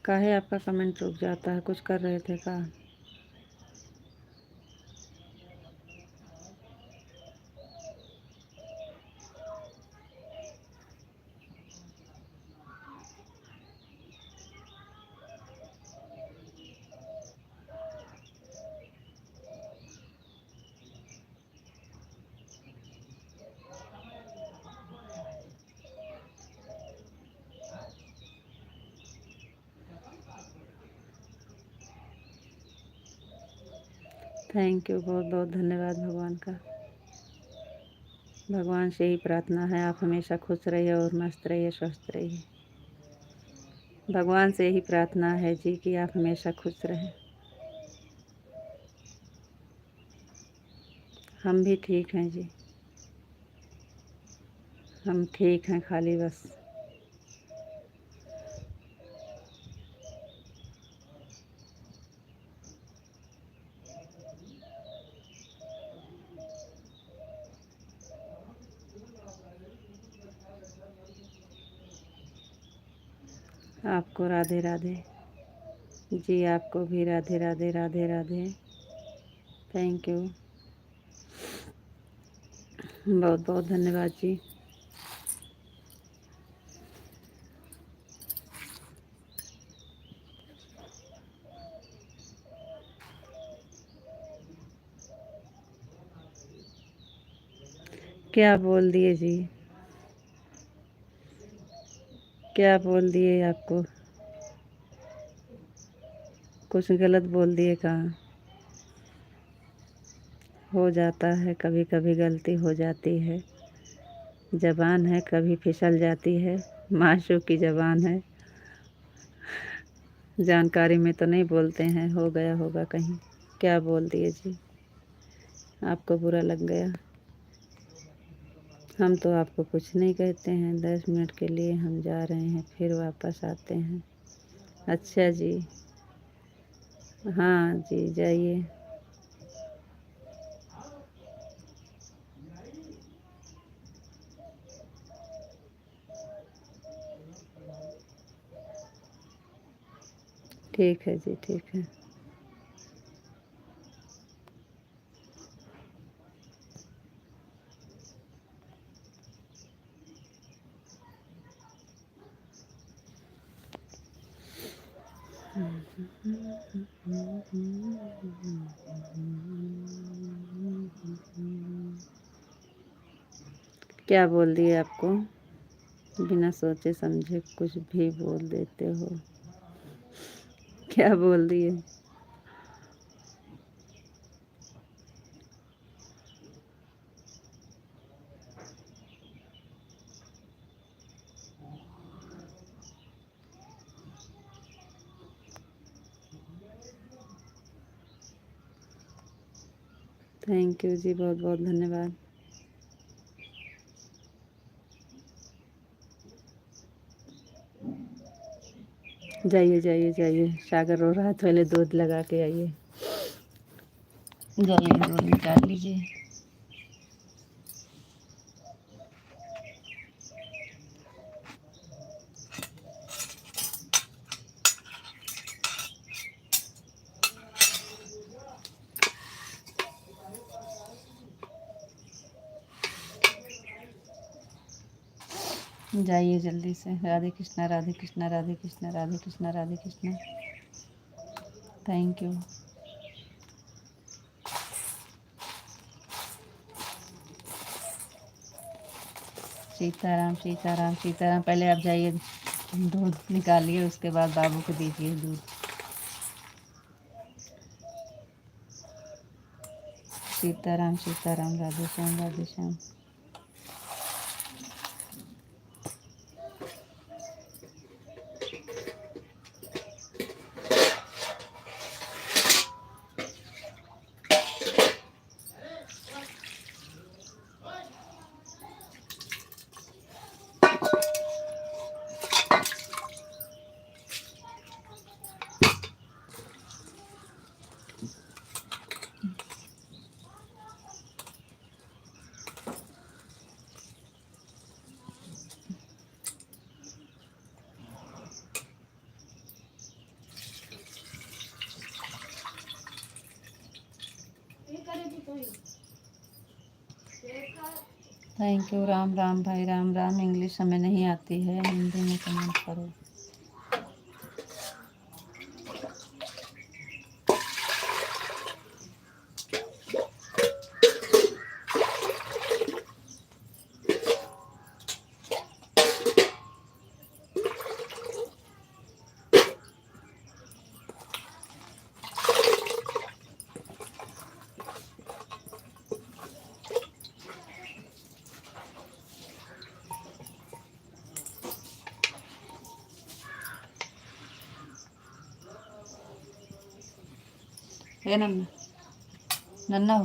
काहे आपका कमेंट रुक जाता है? कुछ कर रहे थे का? थैंक यू, बहुत बहुत धन्यवाद भगवान का। भगवान से ही प्रार्थना है आप हमेशा खुश रहिए और मस्त रहिए, स्वस्थ रहिए। भगवान से ही प्रार्थना है जी कि आप हमेशा खुश रहें। हम भी ठीक हैं जी, हम ठीक हैं, खाली बस आपको राधे राधे जी, आपको भी राधे राधे राधे राधे। थैंक यू, बहुत बहुत धन्यवाद जी। क्या बोल दिए जी? क्या बोल दिए आपको? कुछ गलत बोल दिए कहाँ? हो जाता है, कभी कभी गलती हो जाती है। ज़बान है, कभी फिसल जाती है। माशूक़ की ज़बान है, जानकारी में तो नहीं बोलते हैं। हो गया होगा कहीं। क्या बोल दिए जी? आपको बुरा लग गया? हम तो आपको कुछ नहीं कहते हैं। 10 मिनट के लिए हम जा रहे हैं, फिर वापस आते हैं। अच्छा जी। हाँ जी, जाइए। ठीक है जी, ठीक है। क्या बोल दिए आपको? बिना सोचे समझे कुछ भी बोल देते हो। क्या बोल दिए? थैंक यू जी, बहुत बहुत धन्यवाद। जाइए जाइए जाइए, सागर रो रहा है, पहले दूध लगा के आइए। जाइए, दूध निकाल लीजिए। जाइए जल्दी से। राधे कृष्णा राधे कृष्णा राधे कृष्णा राधे कृष्णा राधे कृष्णा। Thank you. सीताराम सीताराम सीताराम। पहले आप जाइए, दूध निकालिए, उसके बाद बाबू को दीजिए दूध। सीताराम सीताराम, राधे श्याम राधे श्याम। Thank you. राम राम भाई, राम राम। इंग्लिश हमें नहीं आती है, हिंदी में कमेंट करो। ఏ నన్ను నన్ను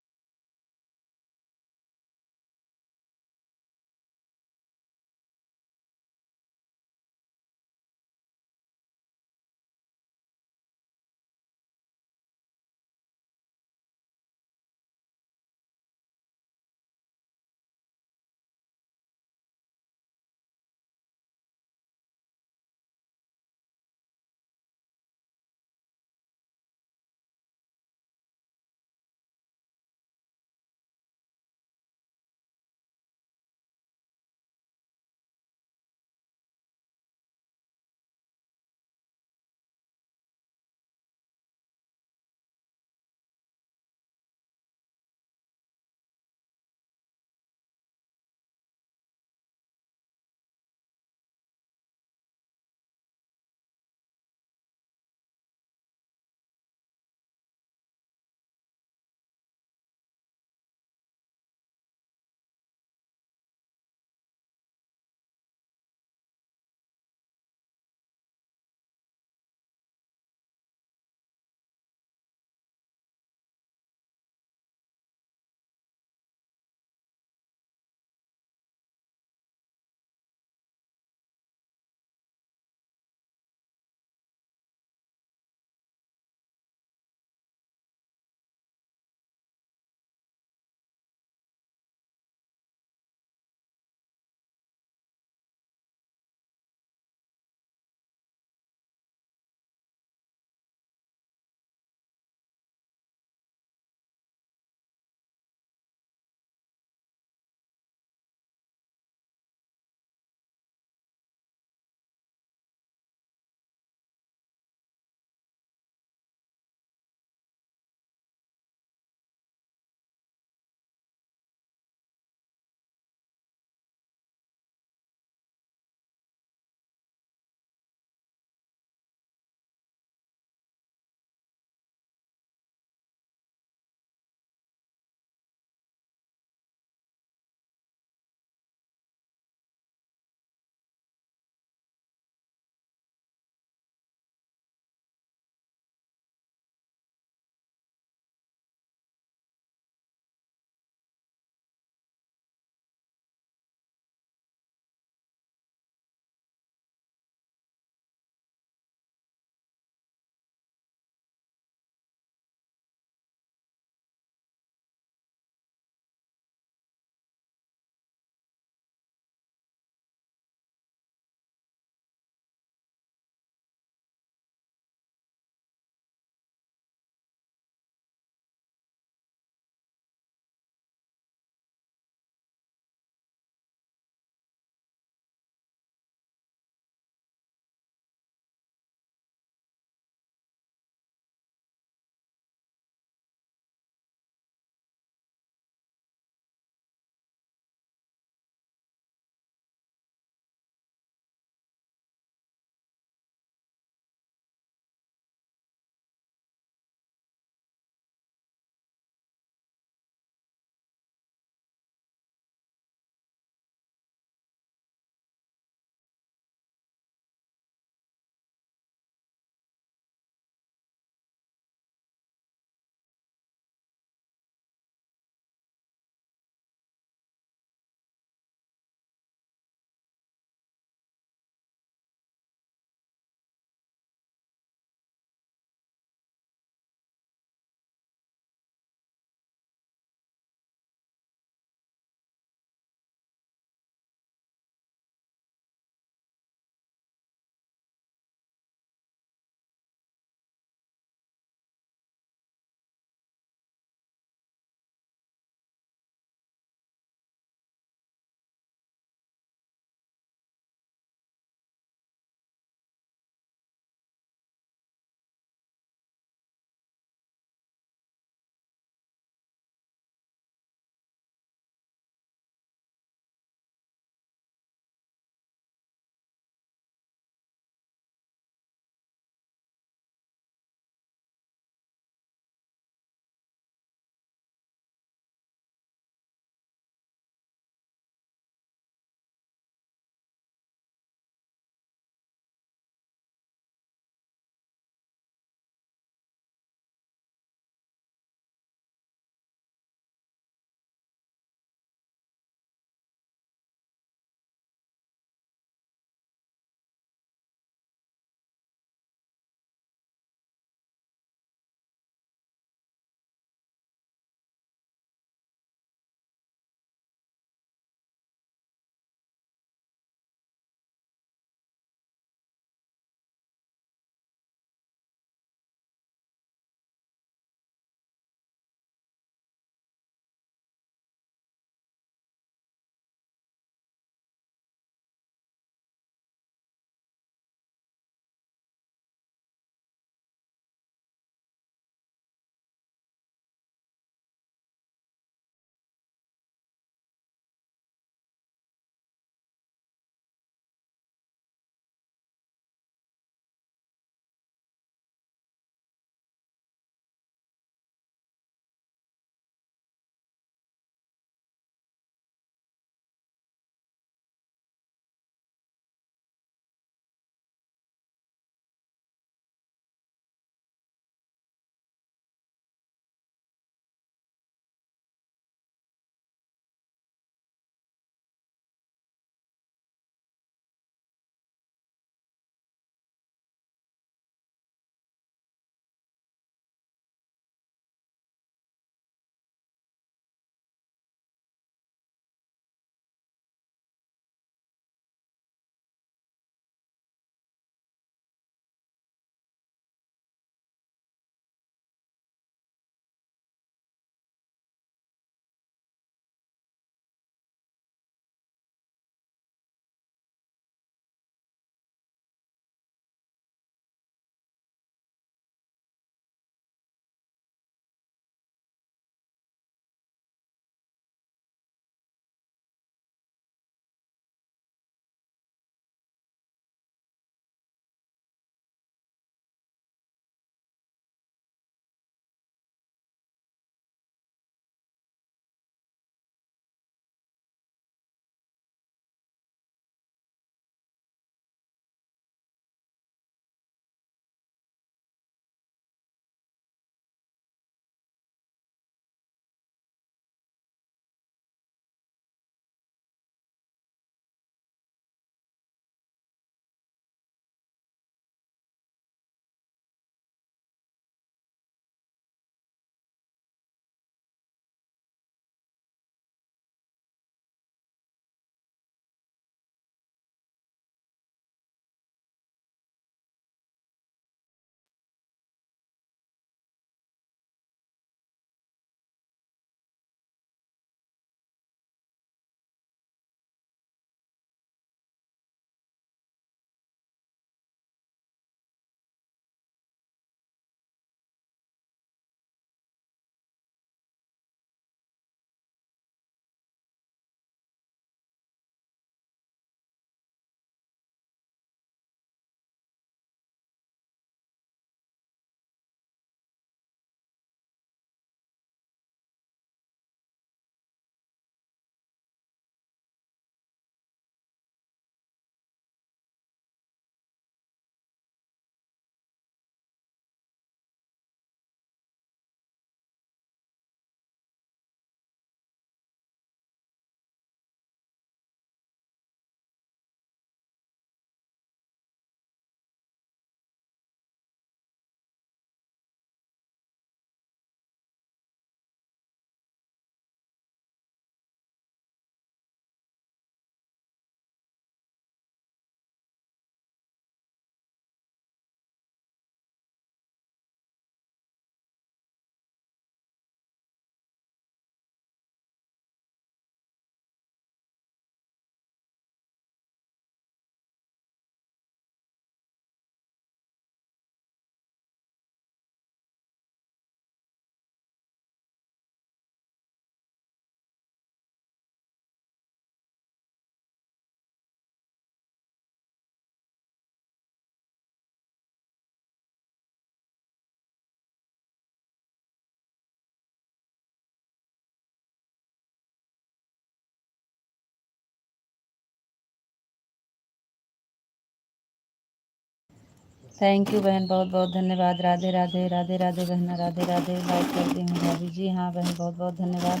थैंक यू बहन, बहुत बहुत धन्यवाद। राधे राधे, राधे राधे बहना, राधे राधे। लाइक कर दी हूँ भाभी जी। हाँ बहन, बहुत बहुत धन्यवाद।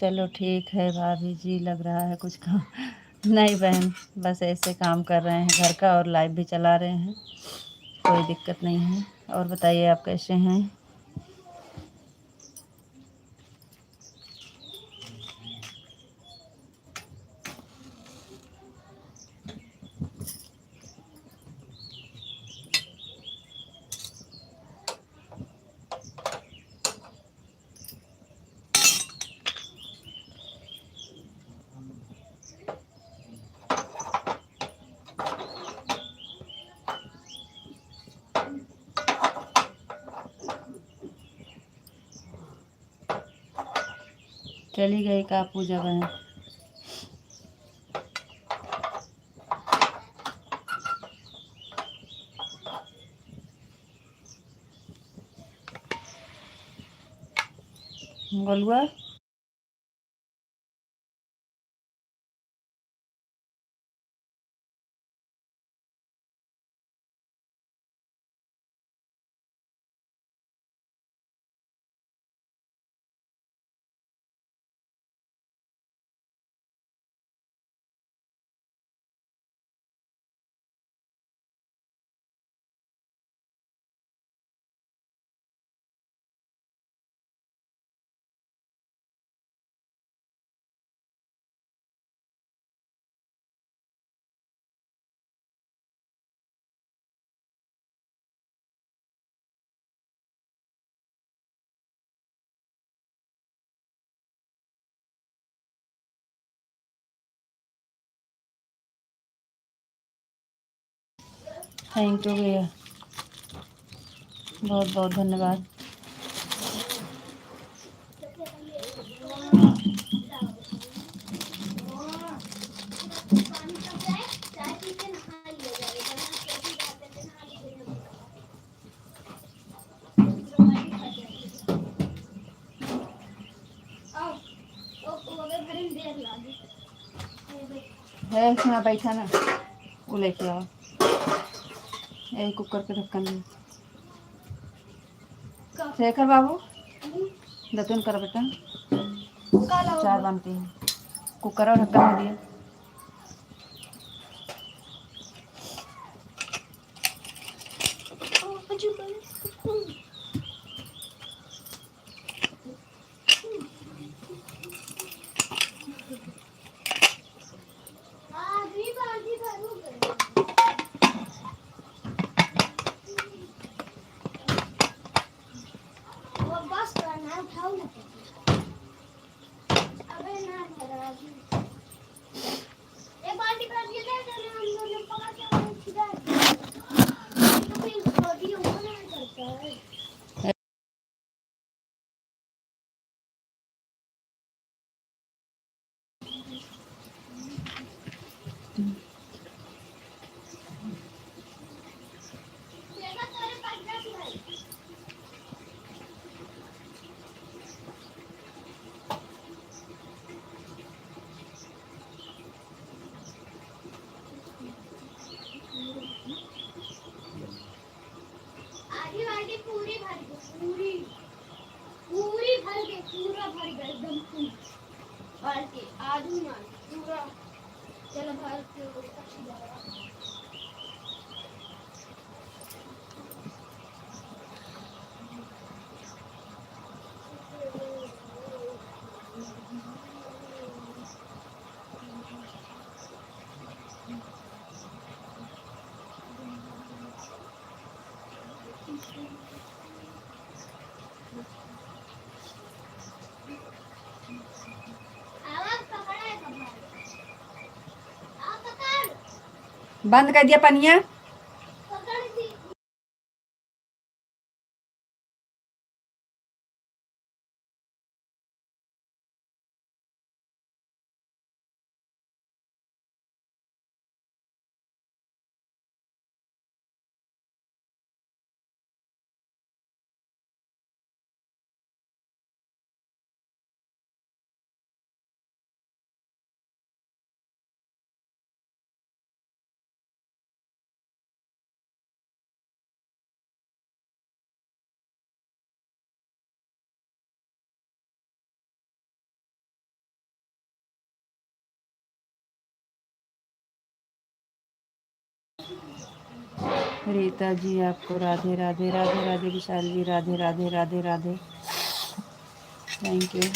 चलो ठीक है भाभी जी, लग रहा है कुछ काम। नहीं बहन, बस ऐसे काम कर रहे हैं घर का और लाइव भी चला रहे हैं, कोई दिक्कत नहीं है। और बताइए आप कैसे हैं? चली गई का पूजा बहन? गोलुआ थैंक यू भैया, बहुत बहुत धन्यवाद। है इसमें बैठा ना, वो लेके आओ, यही कुकर के ढक्कन में। शेखर बाबू दतुन कर बेटा, चाय बनती है, कुकर और ढक्कन में दिया। बंद कर दिया पनिया। रीता जी आपको राधे राधे। राधे राधे विशाल जी, राधे राधे राधे राधे। Thank you.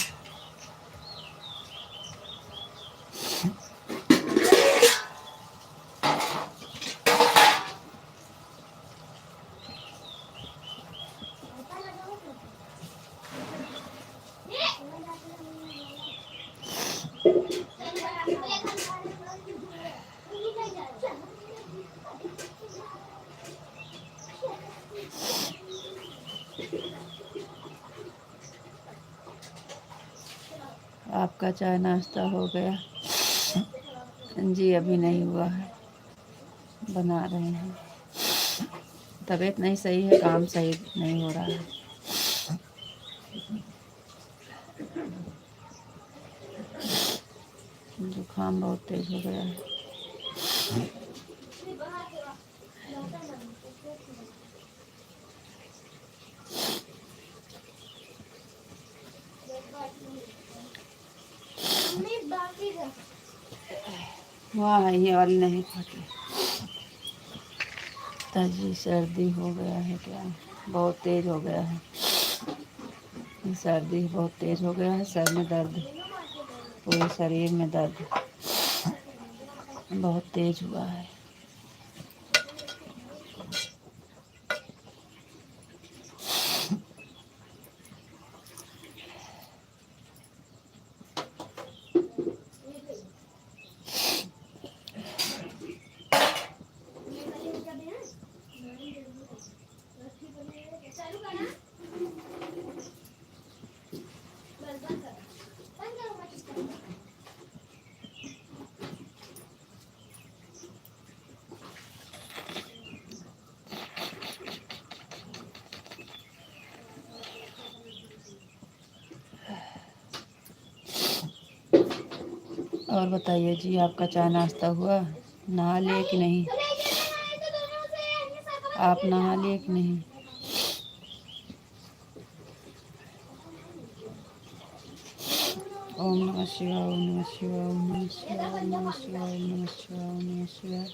आपका चाय नाश्ता हो गया? जी अभी नहीं हुआ है, बना रहे हैं। तबीयत नहीं सही है, काम सही नहीं हो रहा है। जुकाम बहुत तेज हो गया है। वाह ये वाली नहीं खाती। ताजी सर्दी हो गया है क्या? बहुत तेज हो गया है, सर्दी बहुत तेज हो गया है। सर में दर्द, पूरे शरीर में दर्द बहुत तेज हुआ है। और बताइए जी, आपका चाय नाश्ता हुआ? नहा लिए कि नहीं? आप नहा लिए कि नहीं? ओम नमः शिवाय, ओम नमः शिवाय, ओम नमः शिवाय, ओम नमः शिवाय, ओम नमः शिवाय, ओम नमः शिवाय,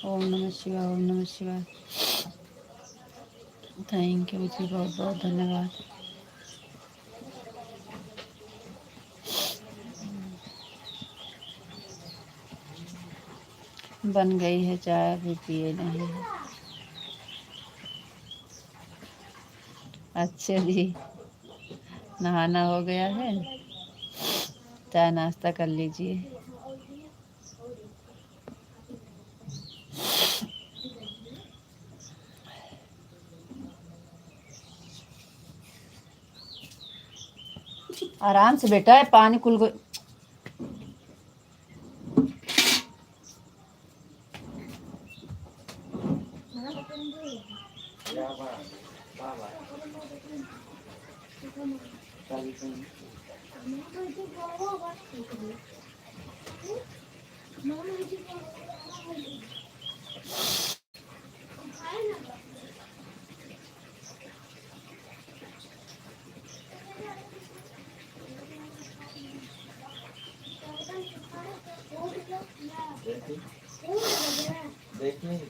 ओम नमः शिवाय, ओम नमः शिवाय। थैंक यू जी, बहुत बहुत धन्यवाद। बन गई है चाय, अभी पिए नहीं है। अच्छा जी, नहाना हो गया है, चाय नाश्ता कर लीजिए। आराम से बेटा, है पानी कुल गो... देखिए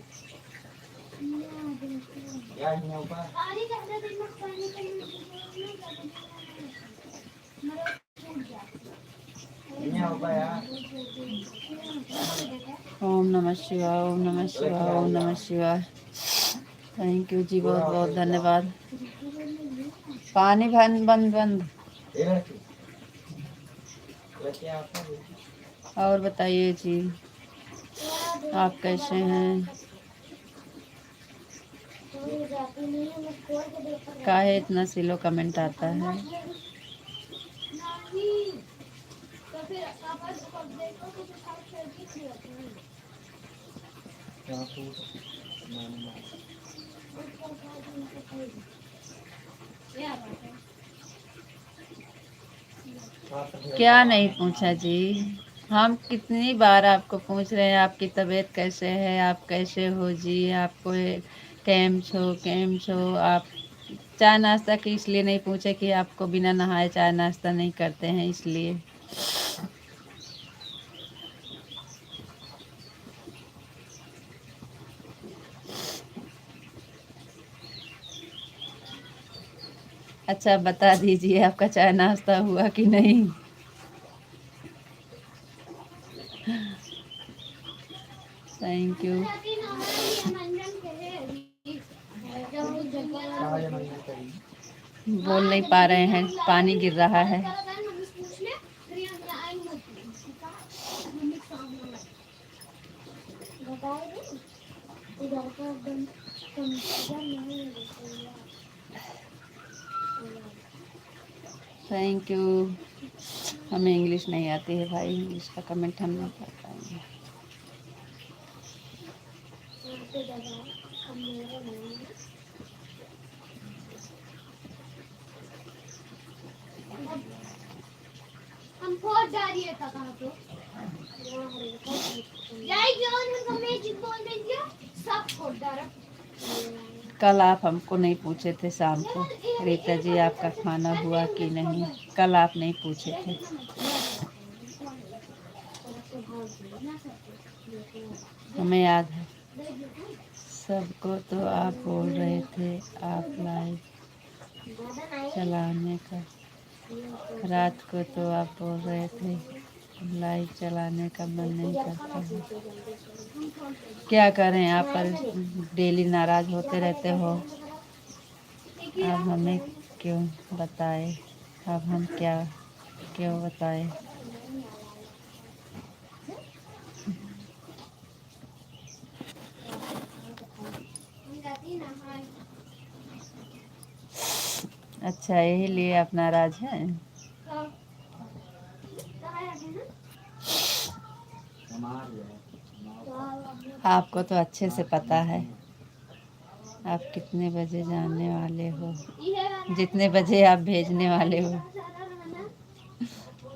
ओम नमः शिवाय, ओम नमः शिवाय, ओम नमः शिवाय। थैंक यू जी, बहुत बहुत धन्यवाद। पानी बंद बंद बंद। और बताइए जी, आप कैसे हैं? काहे इतना स्लो कमेंट आता है? क्या नहीं पूछा जी? हम कितनी बार आपको पूछ रहे हैं आपकी तबीयत कैसे है, आप कैसे हो जी, आपको कैम छो कैम छो। आप चाय नाश्ता की इसलिए नहीं पूछे कि आपको बिना नहाए चाय नाश्ता नहीं करते हैं, इसलिए। अच्छा बता दीजिए आपका चाय नाश्ता हुआ कि नहीं। Thank you. बोल नहीं पा रहे हैं, पानी गिर रहा है। Thank you. हमें इंग्लिश नहीं आती है भाई, इंग्लिश का कमेंट हम नहीं कर पाएंगे। कल आप हमको नहीं पूछे थे शाम को, रीता जी आपका खाना हुआ कि नहीं, कल आप नहीं पूछे थे। हमें याद है सबको, तो आप बोल रहे थे आप लाइव चलाने का, रात को तो आप बोल रहे थे लाइव चलाने का मन नहीं करता है। क्या करें, आप पर डेली नाराज़ होते रहते हो। अब हमें क्यों बताए, अब हम क्या क्यों बताए। अच्छा यही लिए आप नाराज हैं। आपको तो अच्छे से पता है आप कितने बजे जाने वाले हो, जितने बजे आप भेजने वाले हो।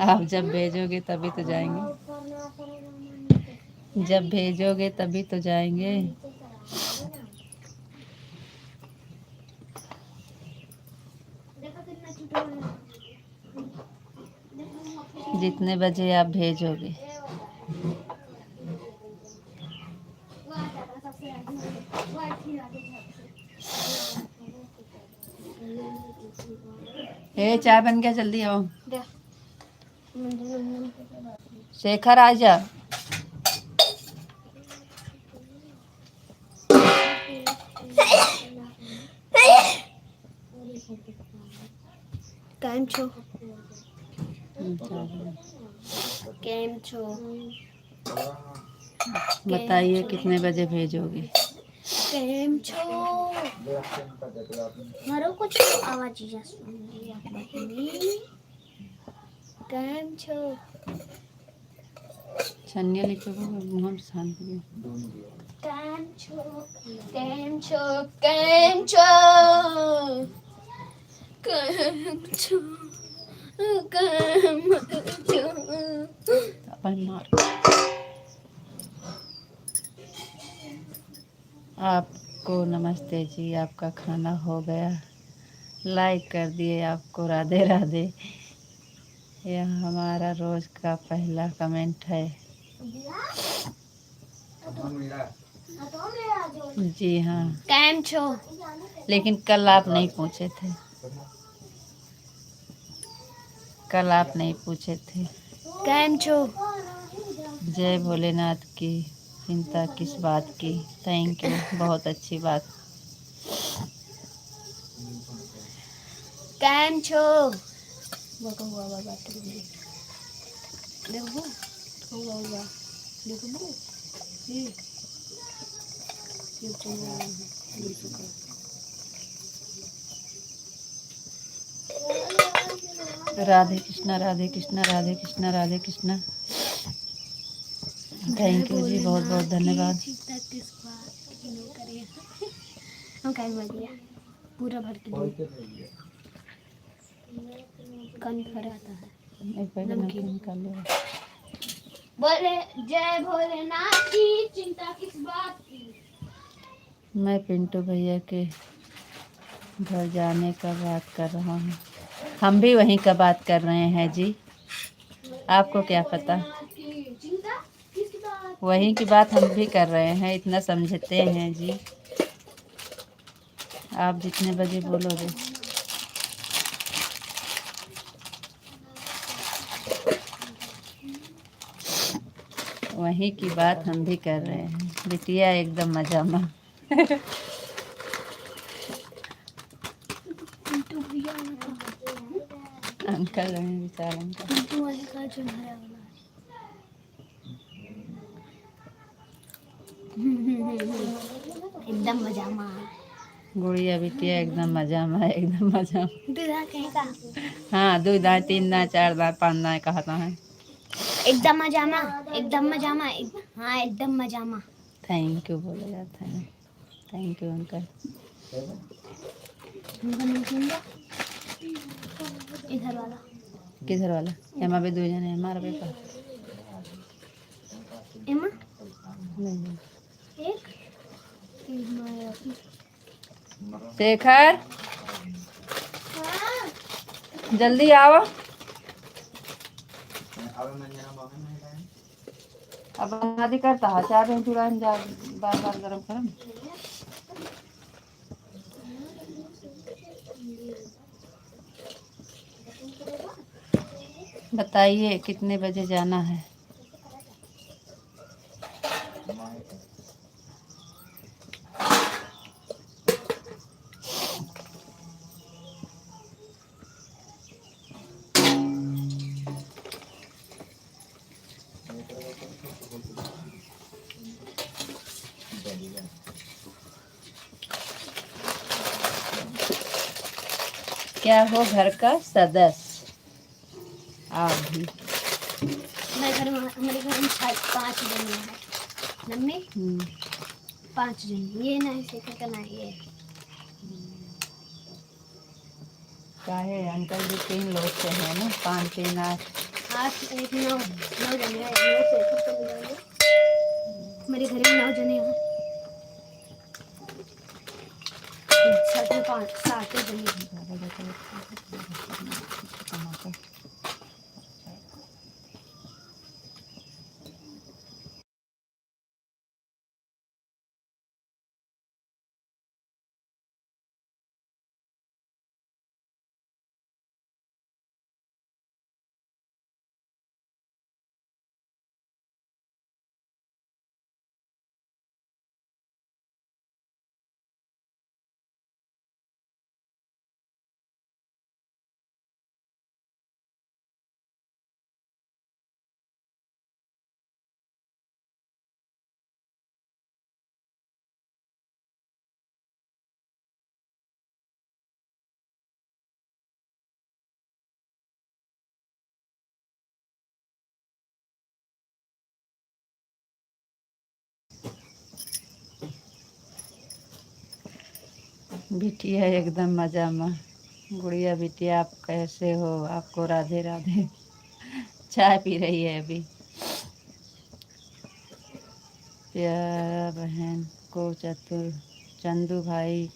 आप जब भेजोगे तभी तो जाएंगे, जब भेजोगे तभी तो जाएंगे। जितने बजे आप भेजोगे। ए चाय बन गया, जल्दी आओ। शेखर आ जा। केम छो? केम छो? बताइए कितने बजे भेजोगे। केम छो? मारो कुछ आवाज जा सुन आपने। केम छो? छन्या लिखोगे मुँह शांत हो। केम छो? केम छो? केम छो? केम छो? केम छो? अपन मार। आपको नमस्ते जी, आपका खाना हो गया, लाइक कर दिए आपको, राधे राधे। यह हमारा रोज का पहला कमेंट है। जी हाँ। केम छो? लेकिन कल आप नहीं पूछे थे, कल आप नहीं पूछे थे। केम छो? जय भोलेनाथ की, चिंता किस बात की। थैंक यू, बहुत अच्छी बात। केम छो? देखो बाबा बात देखो बाबा देखो राधे कृष्णा राधे कृष्णा राधे कृष्णा राधे कृष्णा। थैंक यू जी, बहुत बहुत धन्यवाद। हम कहीं बढ़िया पूरा भर के कन भर आता है। एक पैकेट नमकीन निकाल लो। बोले जय भोलेनाथ की, चिंता किस बात की। मैं पिंटू भैया के घर जाने का बात कर रहा हूँ। हम भी वहीं का बात कर रहे हैं जी, आपको क्या पता। वहीं की बात हम भी कर रहे हैं, इतना समझते हैं जी। आप जितने बजे बोलोगे। वही की बात हम भी कर रहे हैं। बिटिया एकदम मजा में। पिंटू भैया अंकल है विशाल अंकल। पिंटू वाले का जो हरा वाला एकदम मजा में। गुड़िया बिटिया एकदम मजा में, एकदम मजा में। दूधा कहीं का हाँ 2 दांत 3 दांत 4 दांत 5 दांत कहता है। एकदम मजा में, एकदम मजा में। हाँ एकदम मजा में। थैंक यू बोला जाता है। Thank you uncle. इधर वाला किधर वाला? एमा भी 2 जने हमारा पेपर एमा नहीं। एक शेखर जल्दी आओ। अब आदि करता है चाय बहन चूड़ा जा बार बार गरम करम। बताइए कितने बजे जाना है? क्या हो घर का सदस्य आप भी। हमारे घर में 5 जन है। मम्मी 5 जन। ये नहीं शेखर का ना ये काहे अंकल जी 3 लोग से है ना। 5 3 8 8 1 9 जन है। 9 शेखर को मिलाएंगे। हमारे घर में 9 जने हैं। 6 में 5 7 जन हैं। बिटिया एकदम मजा में। गुड़िया बिटिया आप कैसे हो? आपको राधे राधे। चाय पी रही है अभी। प्यारा बहन को चंदू भाई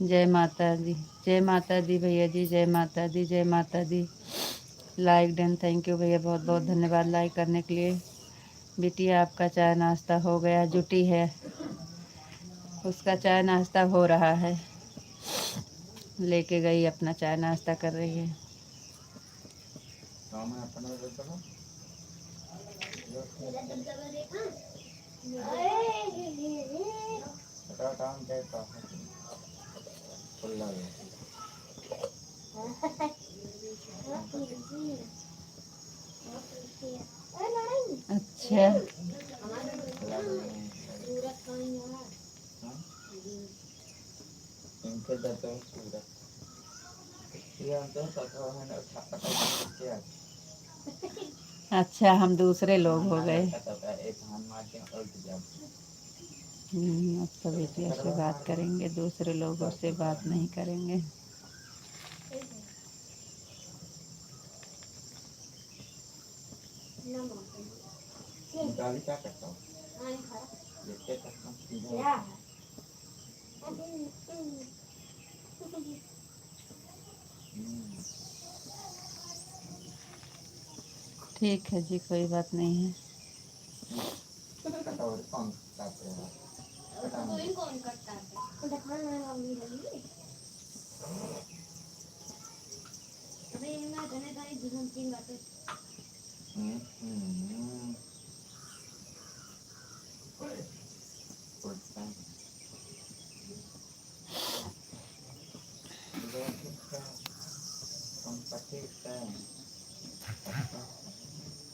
जय माता दी। जय माता दी भैया जी। जय माता दी। जय Mata Di. Like done. Thank you भैया बहुत बहुत धन्यवाद लाइक करने के लिए। बिटिया आपका चाय नाश्ता हो गया? जुटी है उसका चाय नाश्ता हो रहा है। लेके गई अपना चाय नाश्ता कर रही है। अच्छा अच्छा हम दूसरे लोग हो गए। अब तो बेटिया से बात करेंगे, दूसरे लोगों से बात नहीं करेंगे। क्या करता हूँ? ठीक है जी कोई बात नहीं है। कौन करता है? अबे ना धने दाई दूसरी 3 बातें।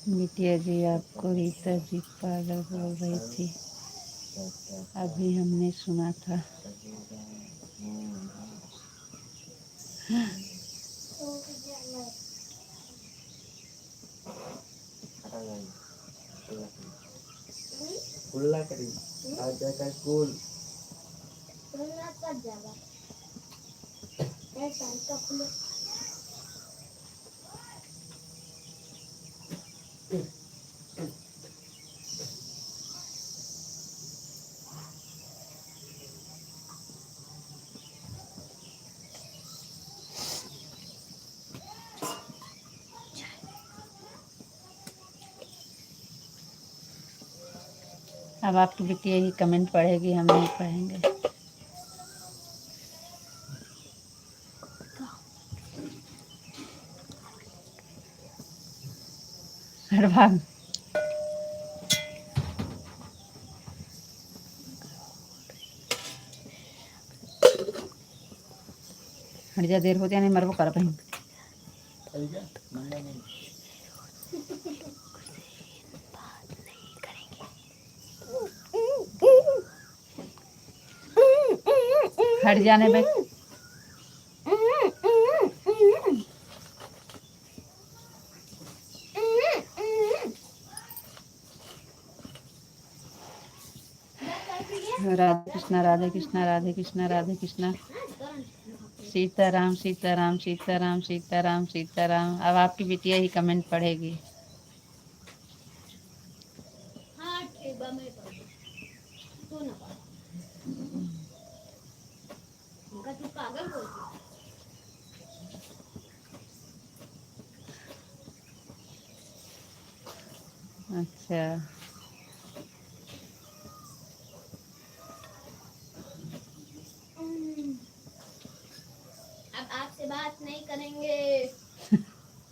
बिटिया जी आपको रीता जी पागल बोल रही थी, अभी हमने सुना था। अब आपकी बिटिया ही कमेंट पढ़ेगी, हम नहीं पढ़ेंगे। हर भाग हट जा, देर होती नहीं मरबो कर पाई। हट जाने भाई। राधे कृष्णा राधे कृष्णा राधे कृष्णा राधे कृष्णा। सीताराम सीताराम सीताराम सीताराम सीताराम। अब आपकी बिटिया ही कमेंट पढ़ेगी। अच्छा, अब आपसे बात नहीं करेंगे।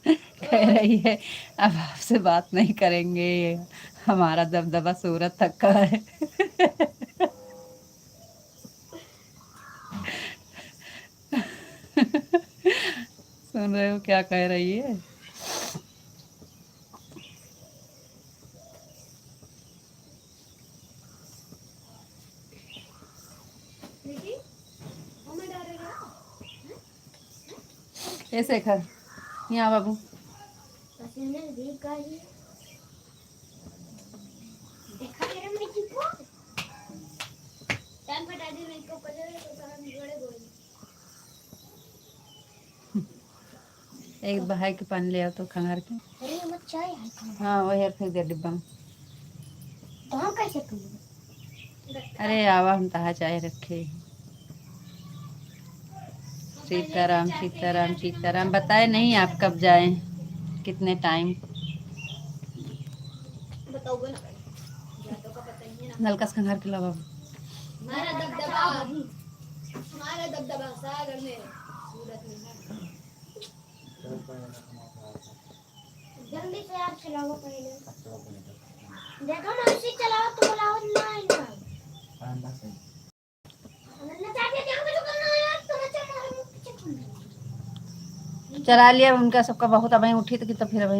कह रही है अब आपसे बात नहीं करेंगे, हमारा दबदबा सूरत तक का है। सुन रहे हो क्या कह रही है? ऐसे खा यहाँ बाबू। एक बहाई के पानी ले आओ तो खंगार के। हाँ वही फेंक दे डिब्बा में। अरे आवा हम तहा चाय रखे। सीताराम सीताराम सीताराम। बताए नहीं आप कब जाएं, कितने टाइम। नलका से खंगार के लाओ बाबू। हमारा दबदबा सागर में सूरत में है। जल्दी से यार चलाओ पहले। देखो ना उसी चलाओ तो बुलाओ ना इनका। अनन्या चाहती है क्या कुछ करना है यार, तुम्हें चला पीछे क्यों? चला लिया उनका सबका बहुत। अब उठी तो फिर अब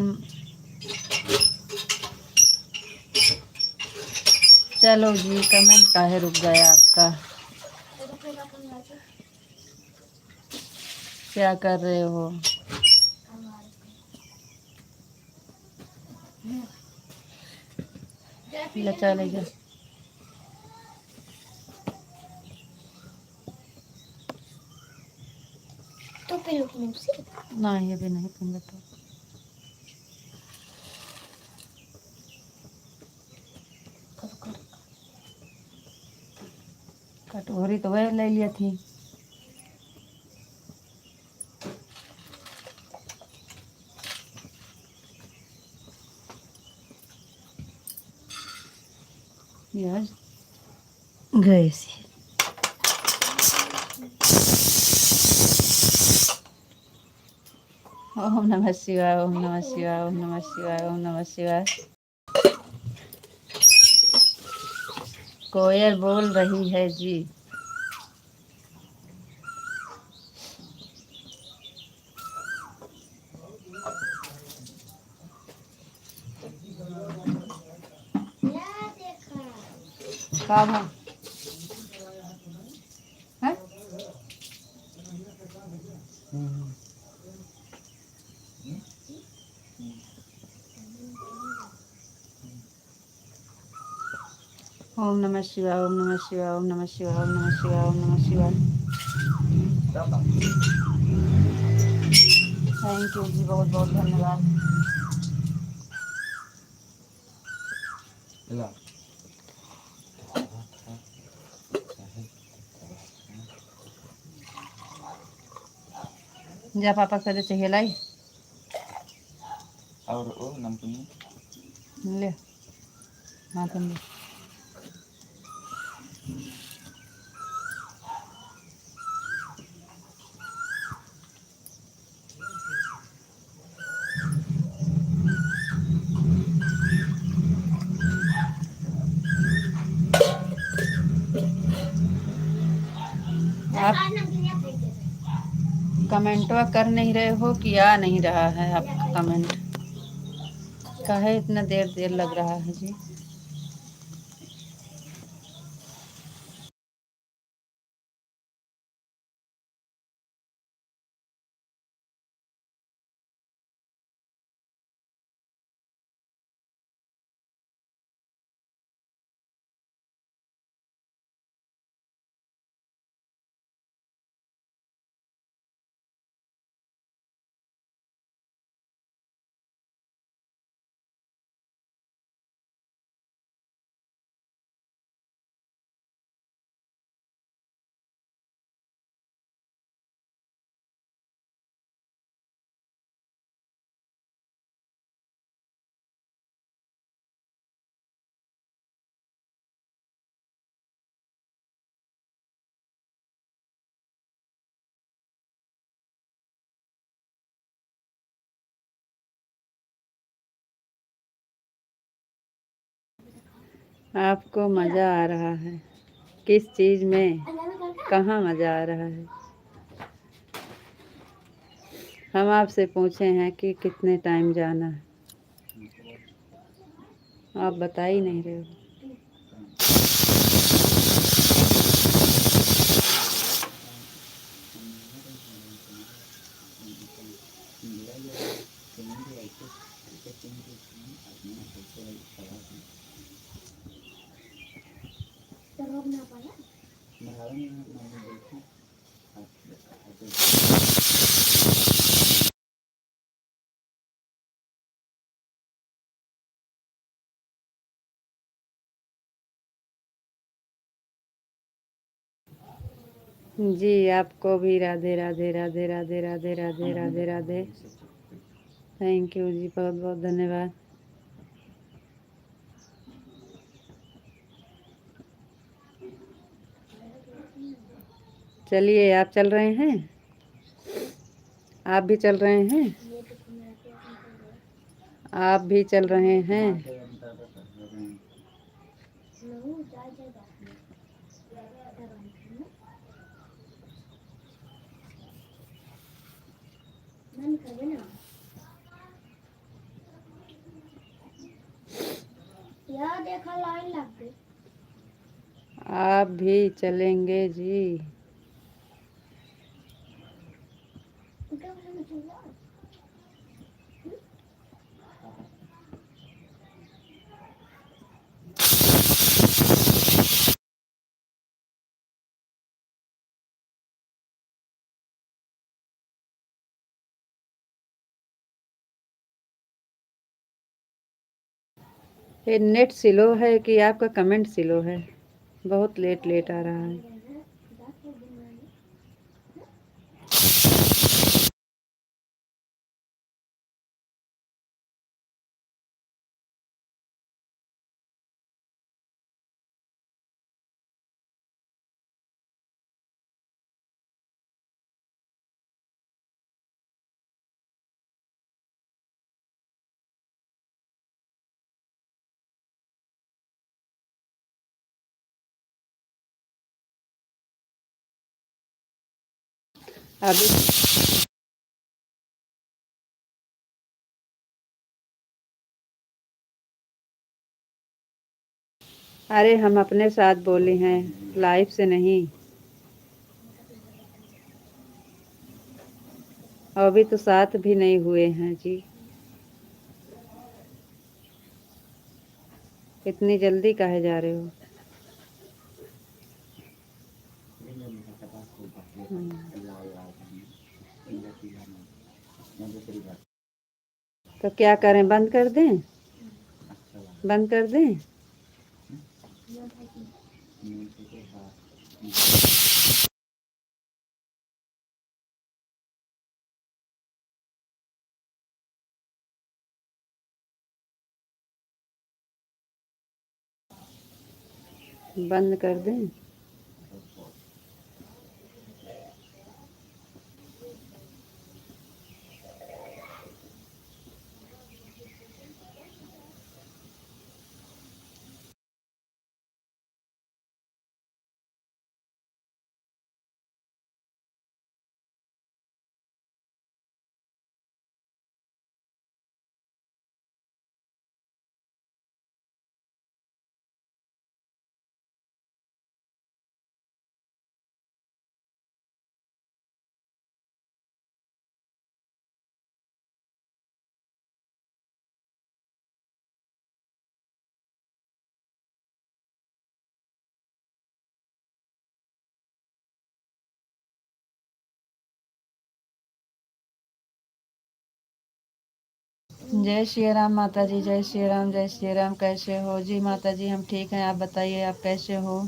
चलो जी, कमेंट काहे रुक गया आपका? क्या कर रहे हो? ले चले जा। तो फिर नहीं अभी नहीं, तुम बताओ। कटोरी तो वह ले लिया थी। यार गए से ओम नमः शिवाय ओम नमः शिवाय ओम नमः शिवाय ओम नमः शिवाय। कोयल बोल रही है जी। काम है हैं? ओम नमः शिवाय, ओम नमः शिवाय, ओम नमः शिवाय, ओम नमः शिवाय, ओम नमः शिवाय। थैंक यू जी, बहुत बहुत धन्यवाद। जा पापा करे चाहिए लाई और ओ नमकीन ले हाथ में। आप कमेंटवा कर नहीं रहे हो कि आ नहीं रहा है आपका कमेंट? काहे इतना देर देर लग रहा है जी? आपको मज़ा आ रहा है किस चीज़ में? कहाँ मज़ा आ रहा है? हम आपसे पूछे हैं कि कितने टाइम जाना है, आप बता ही नहीं रहे हो। जी आपको भी राधे राधे राधे राधे राधे राधे राधे राधे। थैंक यू जी, बहुत बहुत धन्यवाद। चलिए, आप चल रहे हैं? आप भी चल रहे हैं? आप भी चल रहे हैं? देखा लाइन लग गई। आप भी चलेंगे जी? ये नेट स्लो है कि आपका कमेंट स्लो है? बहुत लेट लेट आ रहा है। अभी अरे हम अपने साथ बोले हैं, लाइव से नहीं। अभी तो 7 भी नहीं हुए हैं जी। इतनी जल्दी काहे जा रहे हो? तो क्या करें, बंद कर दें? बंद कर दें? बंद कर दें? जय श्री राम माता जी, जय श्री राम, जय श्री राम। कैसे हो जी माता जी? हम ठीक हैं, आप बताइए आप कैसे हो?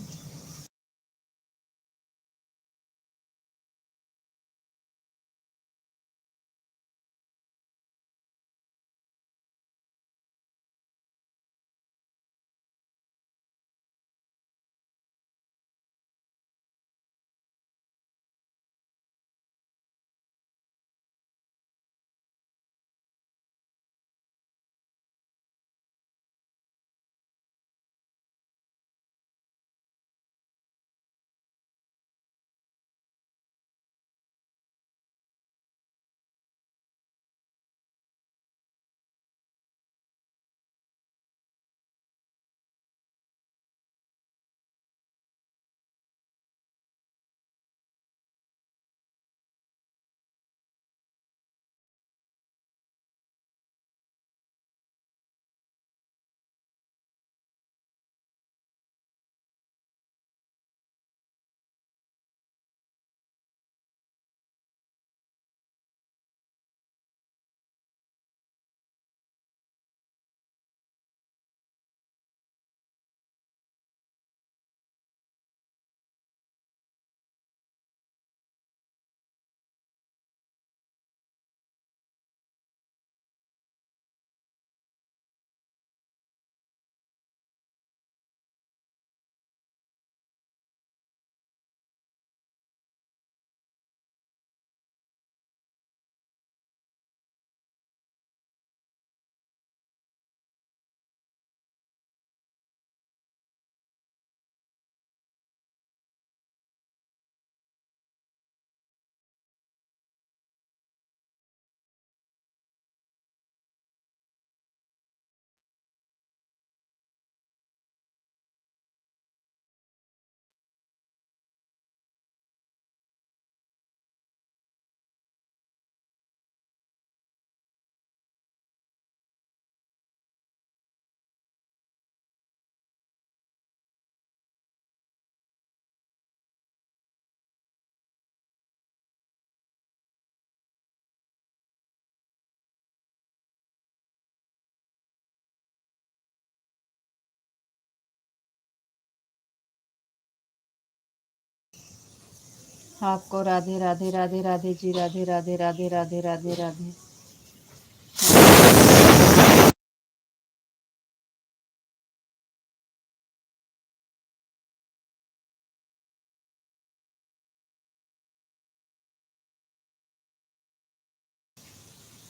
आपको राधे राधे राधे राधे जी, राधे राधे राधे राधे राधे राधे।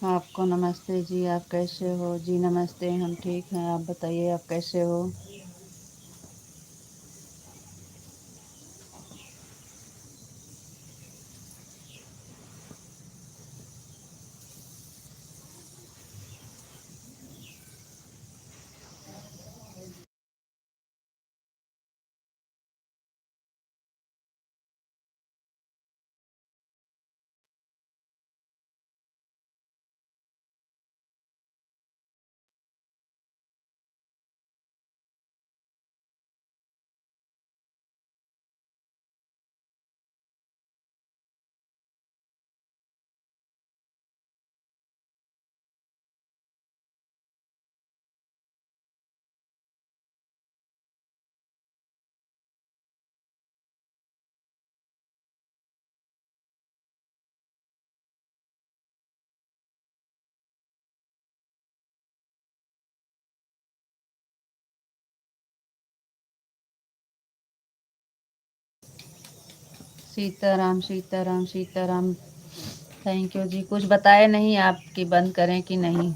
आपको नमस्ते जी, आप कैसे हो जी? नमस्ते, हम ठीक हैं, आप बताइए आप कैसे हो? सीताराम सीताराम सीताराम। थैंक यू जी। कुछ बताए नहीं आप कि बंद करें कि नहीं।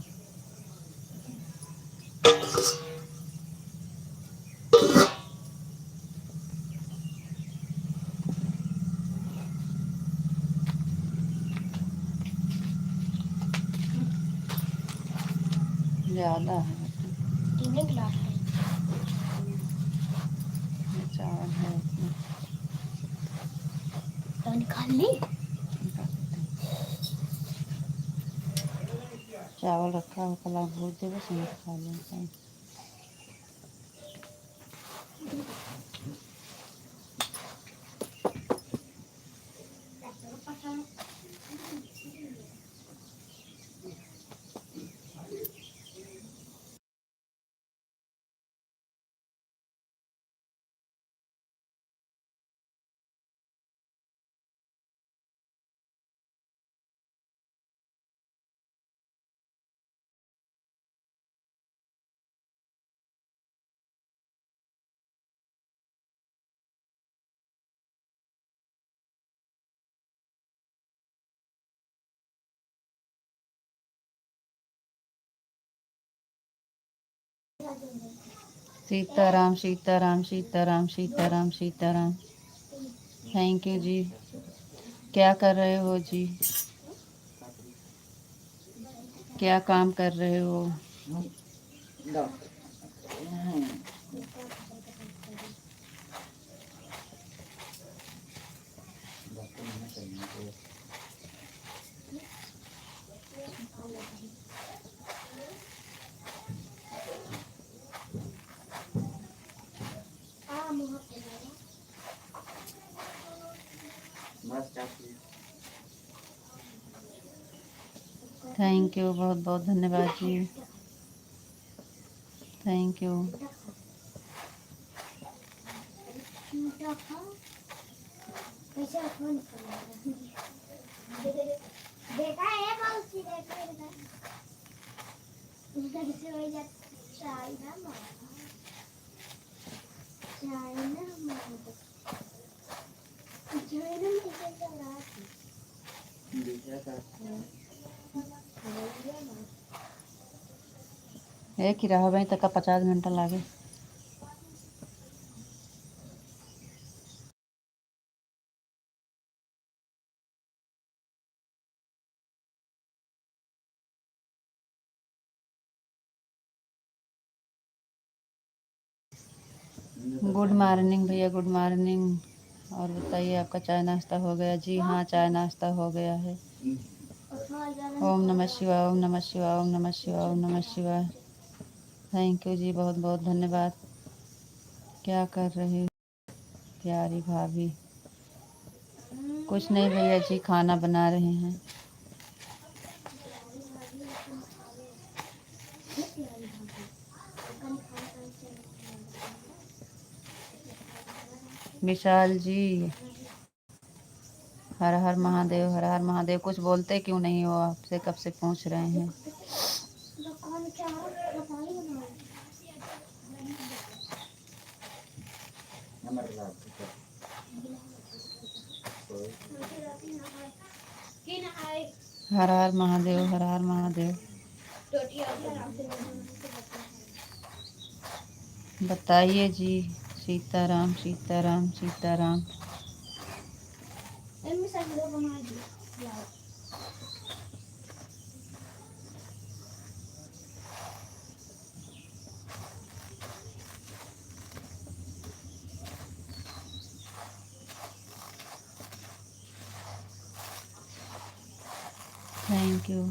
ज़्यादा है। कितने गिलास है? ये चावल है इसमें। तो निकाल ली। निकाल लेते हैं। चावल रखा हो कल आप भूज दे बस हम खा लेते हैं। सीताराम सीताराम सीताराम सीताराम सीताराम। थैंक यू जी। क्या कर रहे हो जी? क्या काम कर रहे हो? थैंक यू, बहुत बहुत धन्यवाद जी। Thank you. देखा है बहुत सी देखा से वही चाय ना चाय ना चाय ना मुझे चला एक ही रहा भाई तक 50 घंटा लागे। गुड मॉर्निंग भैया, गुड मॉर्निंग। और बताइए आपका चाय नाश्ता हो गया? जी हाँ, चाय नाश्ता हो गया है। ओम नमः शिवाय, ओम नमः शिवाय, ओम नमः शिवाय, ओम नमः शिवाय। थैंक यू जी, बहुत बहुत धन्यवाद। क्या कर रहे हो प्यारी भाभी? कुछ नहीं भैया जी, खाना बना रहे हैं। विशाल जी, हर हर महादेव, हर हर महादेव। कुछ बोलते क्यों नहीं हो? आपसे कब से पूछ रहे हैं। हर हर महादेव, हर हर महादेव। बताइए जी। Sitaram Sitaram Sitaram. Thank you.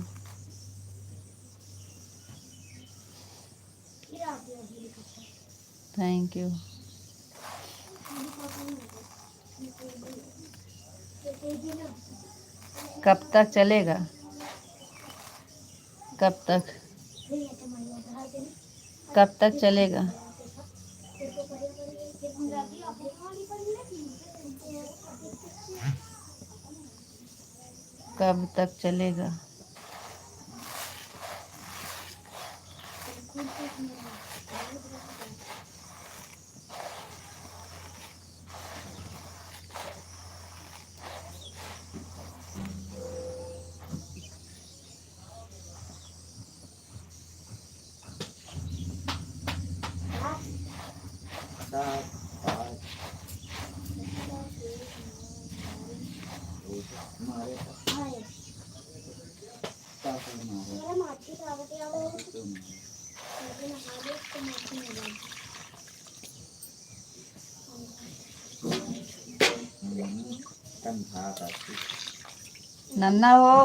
Thank you. कब तक चलेगा? कब तक? कब तक चलेगा? कब तक चलेगा? नन्ना हो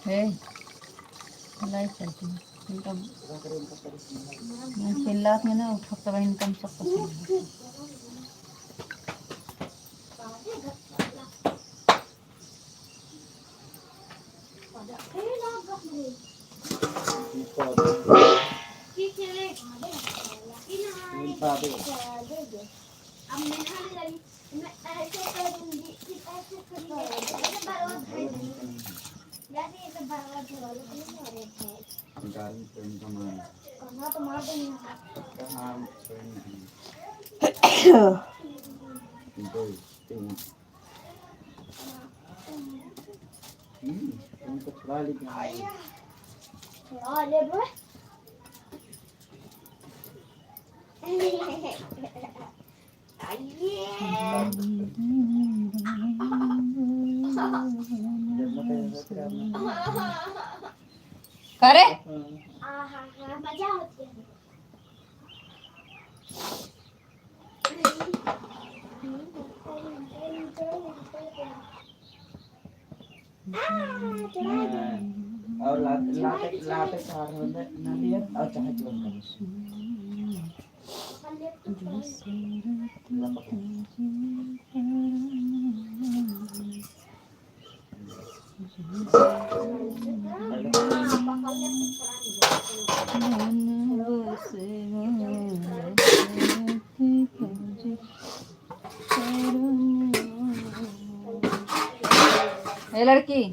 है लाइट चलती है इनकम चिल्लात में ना उठक तब इनकम सब पसंद है करे मजा होती है और लाते लाते चार होंगे नदिया और चाहे चुन ए लड़की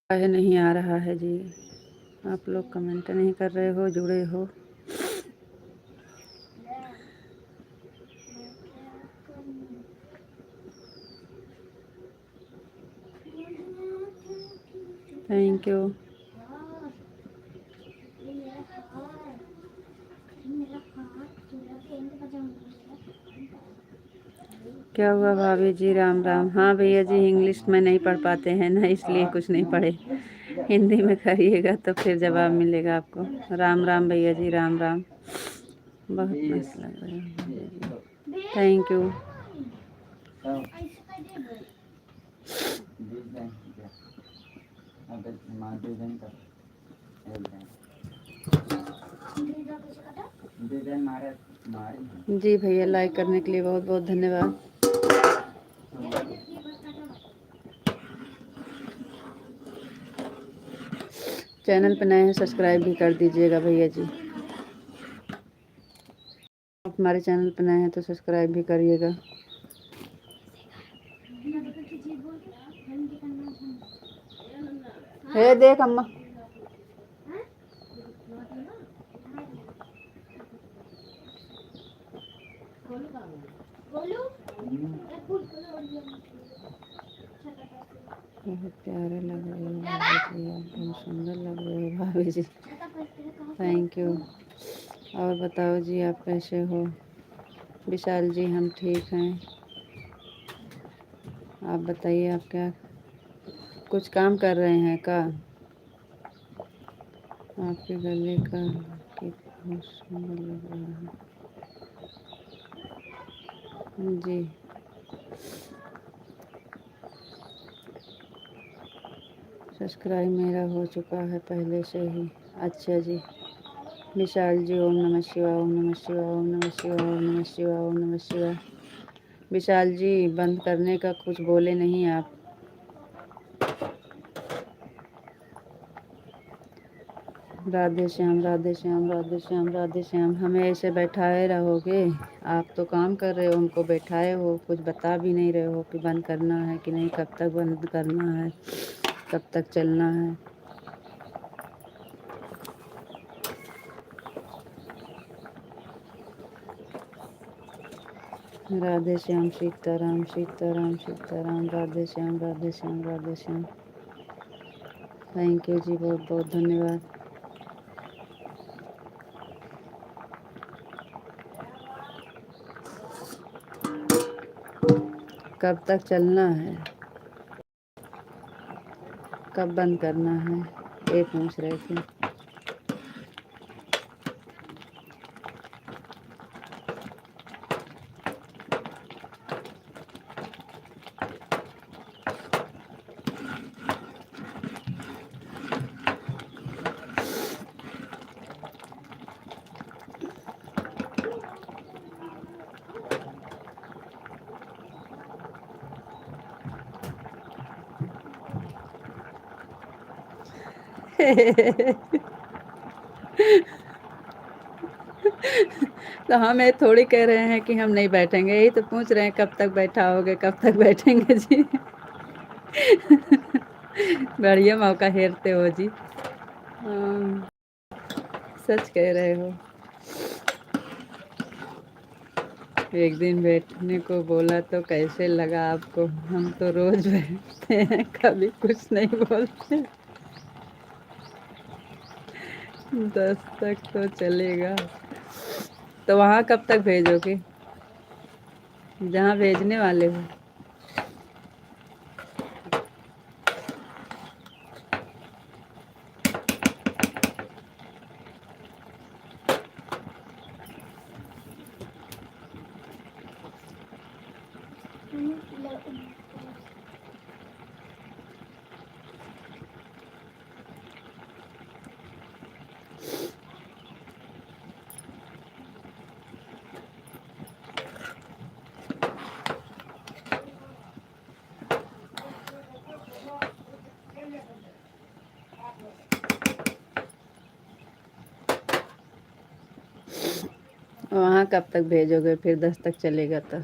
काहे नहीं आ रहा है जी आप लोग कमेंट नहीं कर रहे हो जुड़े हो थैंक यू क्या हुआ भाभी जी? राम राम। हाँ भैया जी, इंग्लिश में नहीं पढ़ पाते हैं ना, इसलिए कुछ नहीं पढ़े। हिंदी में करिएगा तो फिर जवाब मिलेगा आपको। राम राम भैया जी, राम राम। बहुत मस्त लग रहे हो भाभी जी, थैंक यू। जी भैया, लाइक करने के लिए बहुत बहुत धन्यवाद। चैनल पर नए हैं, सब्सक्राइब भी कर दीजिएगा भैया जी। आप हमारे चैनल पर नए हैं तो सब्सक्राइब भी करिएगा। हे देख अम्मा, बहुत प्यारे लग रहे हो भाभी जी, आप बहुत सुंदर लग रहे हो भाभी जी, थैंक यू। और बताओ जी, आप कैसे हो? विशाल जी, हम ठीक हैं। आप बताइए, आप क्या कुछ काम कर रहे हैं का? आपके गले का केक बहुत सुंदर लग रहा है जी। सब्सक्राइब मेरा हो चुका है पहले से ही। अच्छा जी। विशाल जी, ओम नमः शिवाय, ओम नमः शिवाय, ओम नमः शिवाय, ओम नमः शिवाय, ओम नमः शिवाय। विशाल जी, बंद करने का कुछ बोले नहीं आप। राधे श्याम, राधे श्याम, राधे श्याम, राधे श्याम। हमें ऐसे बैठाए रहोगे? आप तो काम कर रहे हो, हमको बैठाए हो, कुछ बता भी नहीं रहे हो कि बंद करना है कि नहीं, कब तक बंद करना है, कब तक चलना है। राधे श्याम, सीताराम, सीताराम, सीताराम, राधे श्याम, राधे श्याम, राधे श्याम। थैंक यू जी, बहुत बहुत धन्यवाद। कब तक चलना है, कब बंद करना है, ये पूछ रहे थे। तो हम ये थोड़ी कह रहे हैं कि हम नहीं बैठेंगे, यही तो पूछ रहे हैं कब तक बैठाओगे, कब तक बैठेंगे जी। बढ़िया मौका हेरते हो जी। हाँ, सच कह रहे हो। एक दिन बैठने को बोला तो कैसे लगा आपको? हम तो रोज बैठते हैं, कभी कुछ नहीं बोलते। 10 तक तो चलेगा। तो वहाँ कब तक भेजोगे, जहाँ भेजने वाले हो? वहाँ कब तक भेजोगे फिर 10 तक चलेगा तो?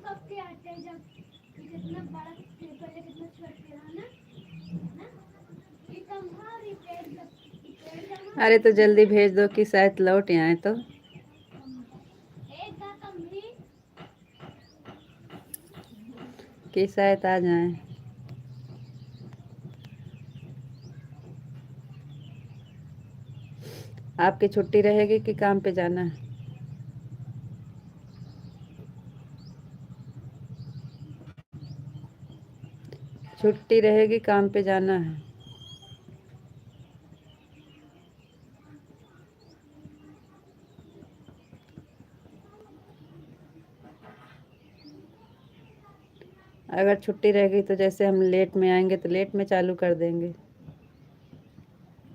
कब के आते हैं जब कितना बड़ा पहले कितना छोटे रहा ना ये तुम्हारी पेड़ अरे तो जल्दी भेज दो कि शायद लौट आए तो। एक का कम भी कि शायद आ जाएं। आपकी छुट्टी रहेगी कि काम पे जाना है? छुट्टी रहेगी, काम पे जाना है। अगर छुट्टी रहेगी तो जैसे हम लेट में आएंगे तो लेट में चालू कर देंगे,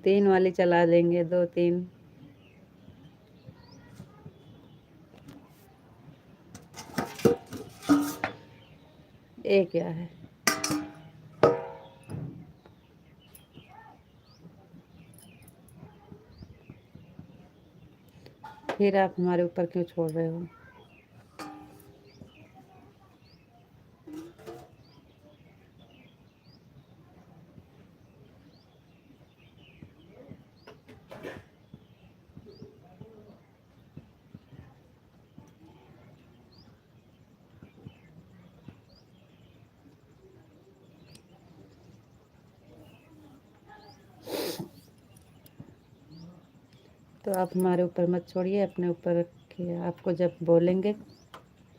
3 वाली चला देंगे, 2-3। ये क्या है? फिर आप हमारे ऊपर क्यों छोड़ रहे हो? तो आप हमारे ऊपर मत छोड़िए, अपने ऊपर रखिए। आपको जब बोलेंगे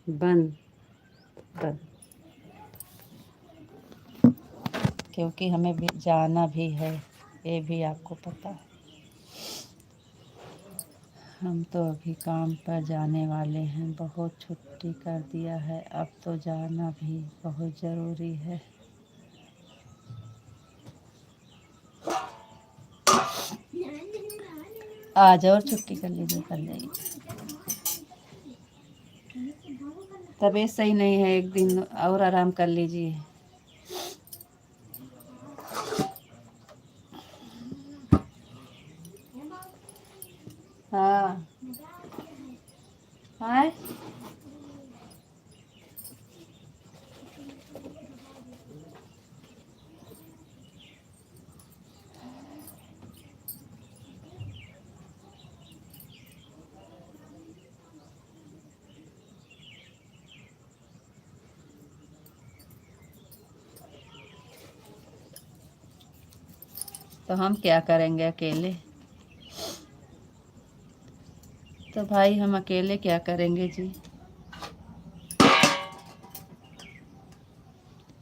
बंद बंद, क्योंकि हमें भी जाना भी है, ये भी आपको पता है। हम तो अभी काम पर जाने वाले हैं, बहुत छुट्टी कर दिया है, अब तो जाना भी बहुत ज़रूरी है। आज और छुट्टी कर लीजिए, कर जाइए। तबीयत सही नहीं है, एक दिन और आराम कर लीजिए। हाँ हाँ, तो हम क्या करेंगे अकेले? तो भाई हम अकेले क्या करेंगे जी?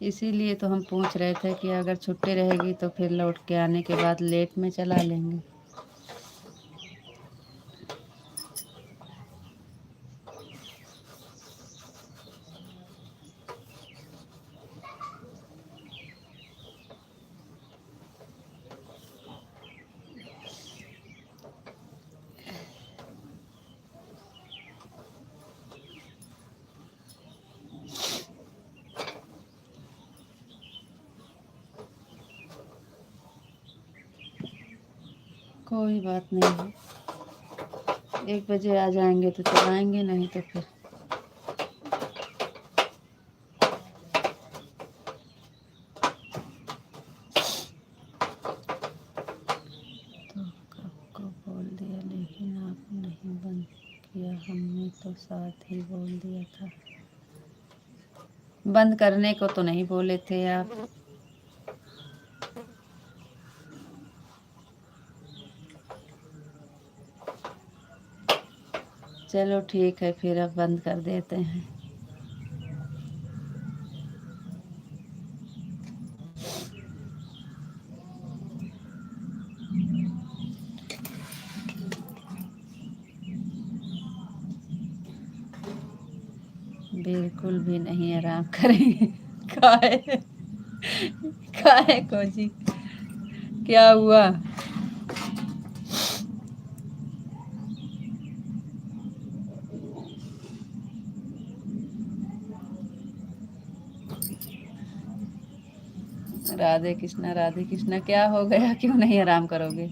इसीलिए तो हम पूछ रहे थे कि अगर छुट्टी रहेगी तो फिर लौट के आने के बाद लेट में चला लेंगे। कोई बात नहीं है, 1 बजे आ जाएंगे तो चलाएंगे, नहीं तो फिर तो आपको बोल दिया, लेकिन आप नहीं बंद किया। हमने तो साथ ही बोल दिया था, बंद करने को तो नहीं बोले थे आप। चलो ठीक है, फिर अब बंद कर देते हैं। बिल्कुल भी नहीं आराम करेंगे। काहे काहे को जी, क्या हुआ? राधे कृष्णा राधे कृष्णा, क्या हो गया? क्यों नहीं आराम करोगे?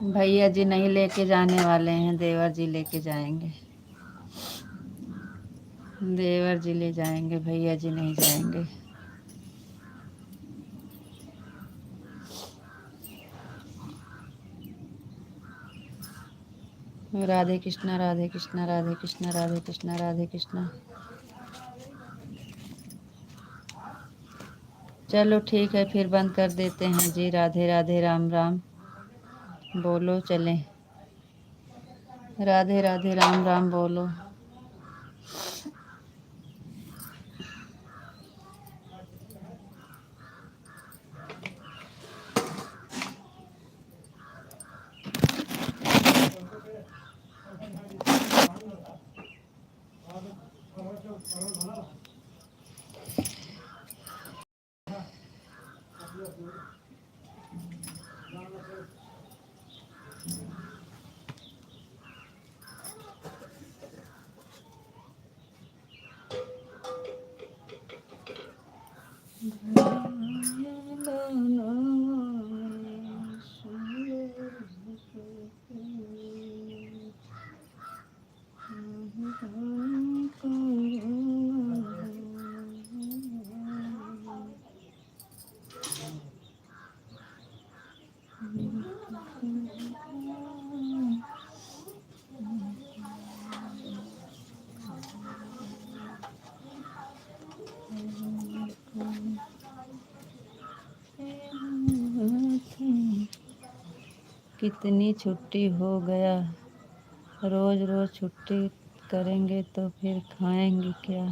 भैया जी नहीं लेके जाने वाले हैं, देवर जी लेके जाएंगे। देवर जी ले जाएंगे, भैया जी नहीं जाएंगे। राधे कृष्णा राधे कृष्णा राधे कृष्णा राधे कृष्णा राधे कृष्णा। चलो ठीक है, फिर बंद कर देते हैं जी। राधे राधे राम राम बोलो, चलें। राधे राधे राम राम बोलो। कितनी छुट्टी हो गया, रोज रोज छुट्टी करेंगे तो फिर खाएंगे क्या।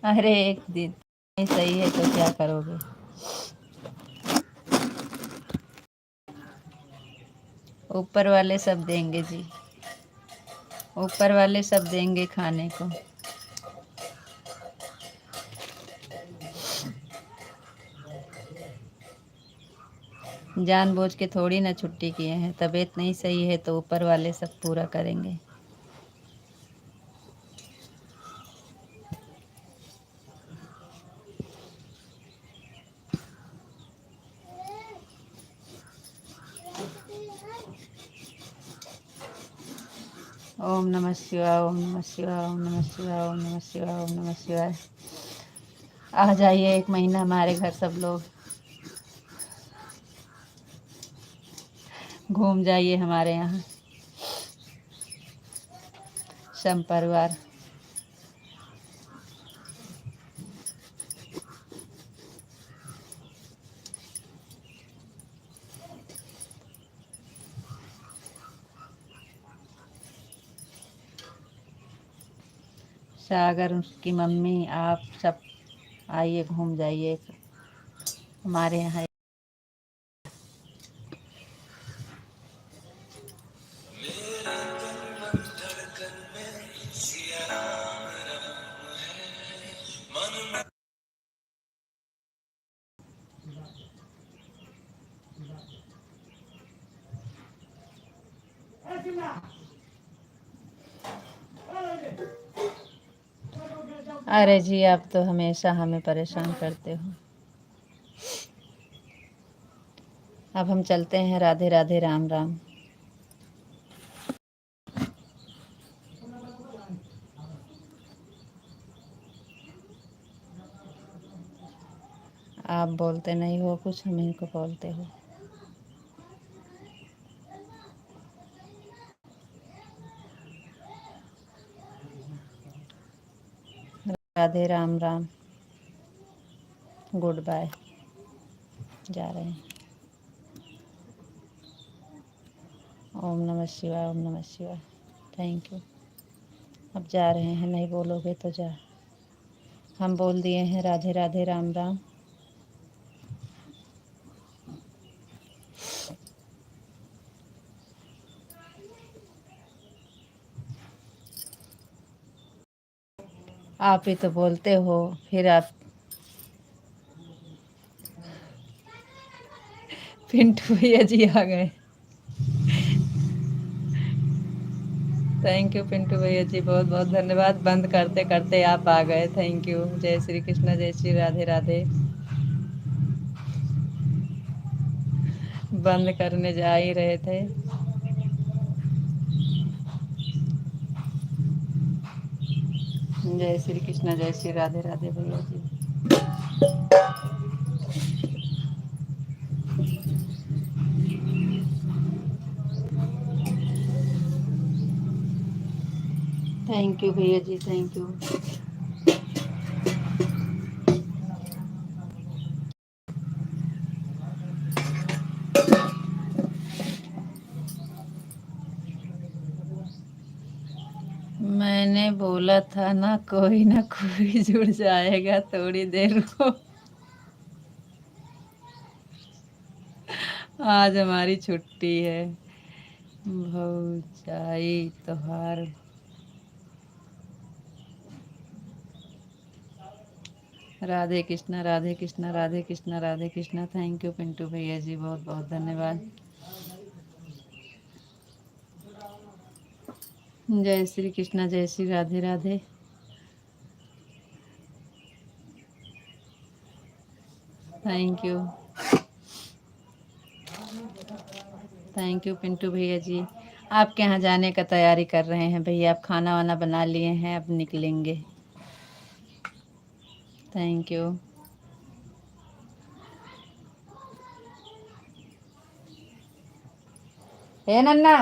अरे एक दिन नहीं सही है तो क्या करोगे। ऊपर वाले सब देंगे जी, ऊपर वाले सब देंगे खाने को। जानबूझ के थोड़ी ना छुट्टी किए हैं, तबीयत नहीं सही है तो ऊपर वाले सब पूरा करेंगे। ओम नमः शिवाय, ओम नमः शिवाय, ओम नमः शिवाय, ओम नमः शिवाय, ओम नमः शिवाय। आ जाइए 1 महीना हमारे घर सब लोग, घूम जाइए हमारे यहाँ सब परिवार। सागर, उसकी मम्मी, आप सब आइए, घूम जाइए हमारे यहाँ। अरे जी, आप तो हमेशा हमें परेशान करते हो। अब हम चलते हैं। राधे राधे राम राम। आप बोलते नहीं हो कुछ, हम ही को बोलते हो। राधे राम राम, गुड बाय, जा रहे हैं। ओम नमः शिवाय, ओम नमः शिवाय। Thank you. अब जा रहे हैं, नहीं बोलोगे तो जा। हम बोल दिए हैं राधे राधे राम राम। आप ही तो बोलते हो, फिर आप। पिंटू भैया जी आ गए। थैंक यू पिंटू भैया जी, बहुत बहुत धन्यवाद। बंद करते करते आप आ गए, थैंक यू। जय श्री कृष्ण, जय श्री राधे राधे। बंद करने जा ही रहे थे। जय श्री कृष्ण, जय श्री राधे राधे भैया जी। थैंक यू भैया जी, थैंक यू। मैंने बोला था ना कोई जुड़ जाएगा थोड़ी देर को। आज हमारी छुट्टी है। भौजाई त्योहार। राधे कृष्णा, राधे कृष्णा, राधे कृष्णा, राधे कृष्णा। थैंक यू पिंटू भैया जी, बहुत बहुत धन्यवाद। जय श्री कृष्णा, जय Shri Radhe Radhe. Thank you, thank you Pintu भैया जी। आपके यहाँ जाने का तैयारी कर रहे हैं भैया, आप खाना वाना बना लिए हैं, अब निकलेंगे। Thank you. हे नन्ना।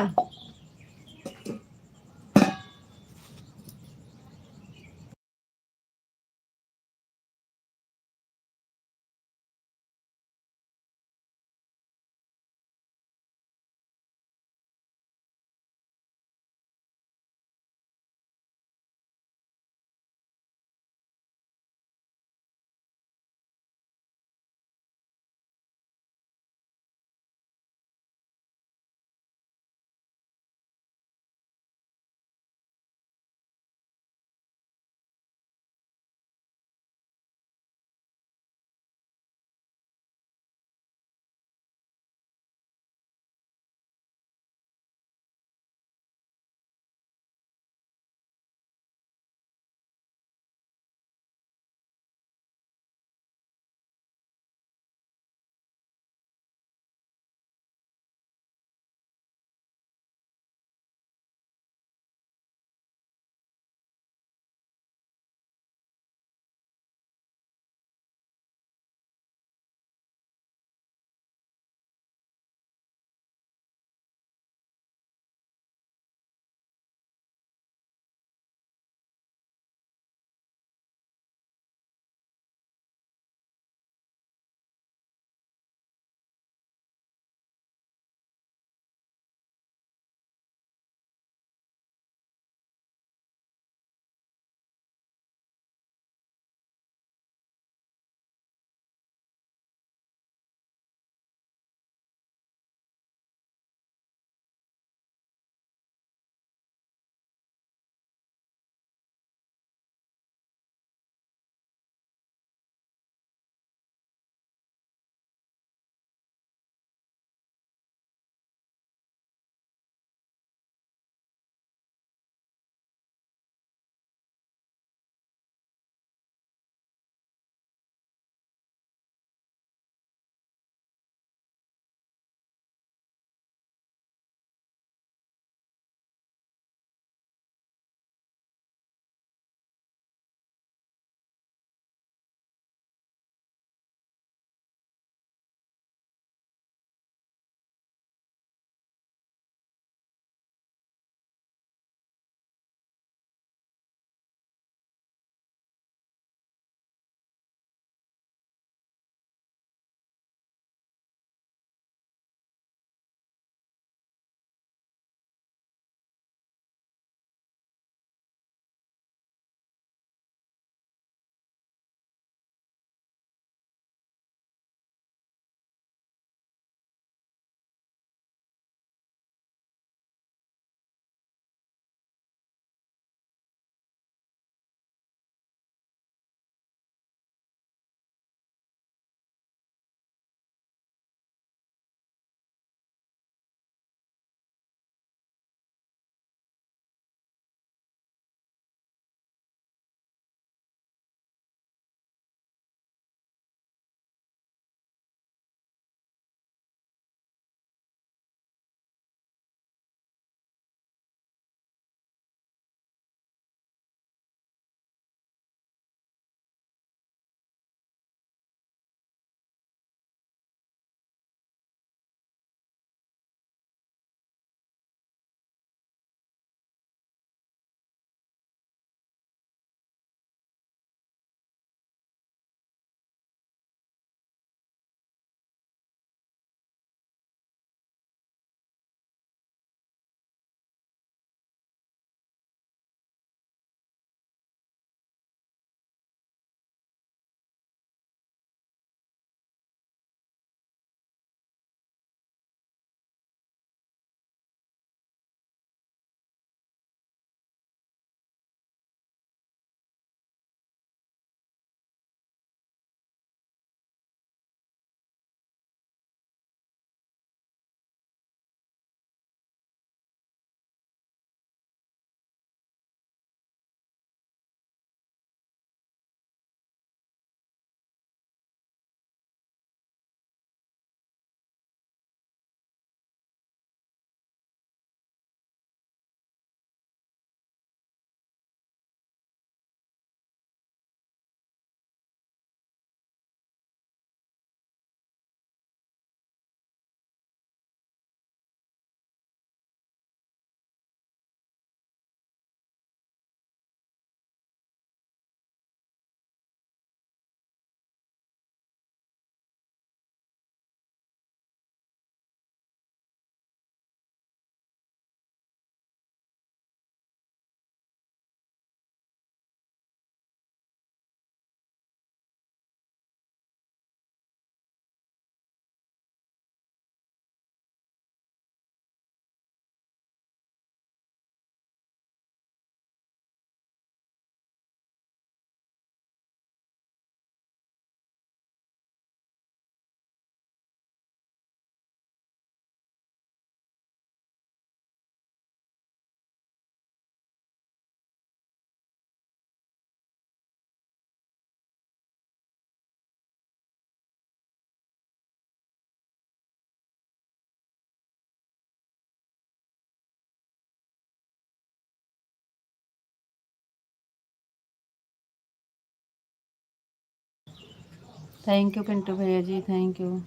थैंक यू पिंटू भैया जी, थैंक यू।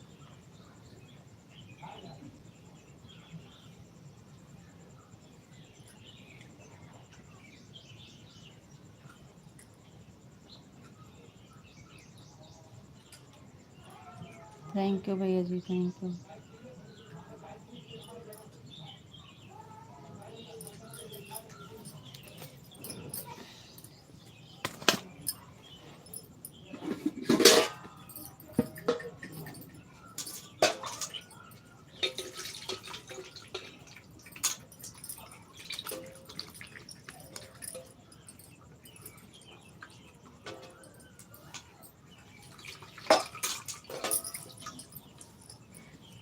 थैंक यू भैया जी, थैंक यू।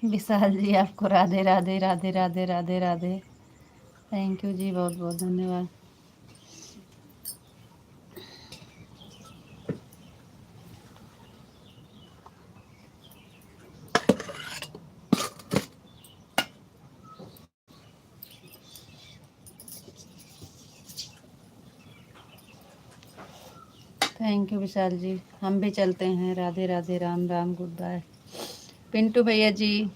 विशाल जी आपको राधे राधे राधे राधे राधे राधे। थैंक यू जी, बहुत बहुत धन्यवाद। थैंक यू विशाल जी, हम भी चलते हैं। Radhe Radhe, Ram Ram, good bye. पिंटू भैया जी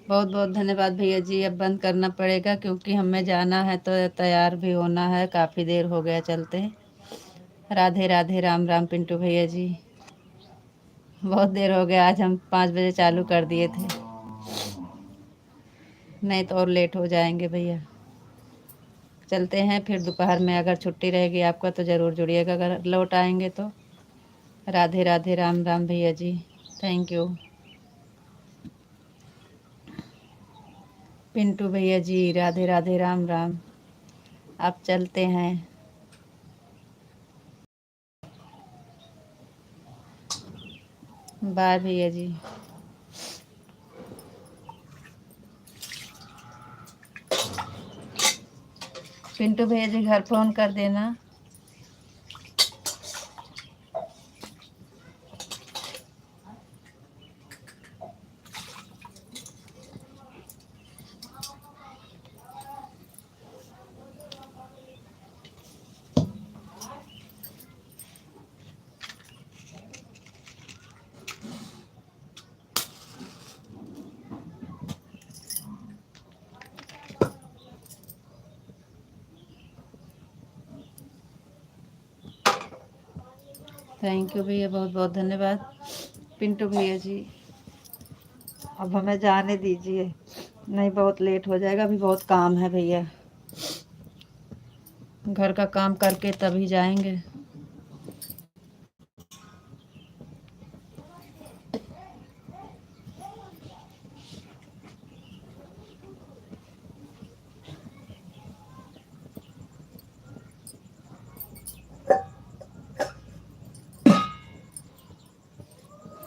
बहुत बहुत धन्यवाद भैया जी। अब बंद करना पड़ेगा क्योंकि हमें जाना है, तो तैयार भी होना है, काफ़ी देर हो गया चलते। राधे राधे, राम राम पिंटू भैया जी। बहुत देर हो गया, आज हम 5 बजे चालू कर दिए थे, नहीं तो और लेट हो जाएंगे भैया। चलते हैं फिर दोपहर में, अगर छुट्टी रहेगी आपका तो ज़रूर जुड़िएगा अगर लौट आएंगे तो। राधे राधे, राम राम भैया जी, थैंक यू। पिंटू भैया जी राधे राधे, राम राम। आप चलते हैं। बाय भैया जी। पिंटू भैया जी घर फ़ोन कर देना। थैंक यू भैया, बहुत बहुत धन्यवाद पिंटू भैया जी। अब हमें जाने दीजिए, नहीं बहुत लेट हो जाएगा, अभी बहुत काम है भैया। घर का काम करके तभी जाएंगे।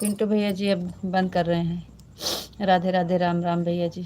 पिंटू भैया जी अब बंद कर रहे हैं। राधे राधे, राम राम भैया जी।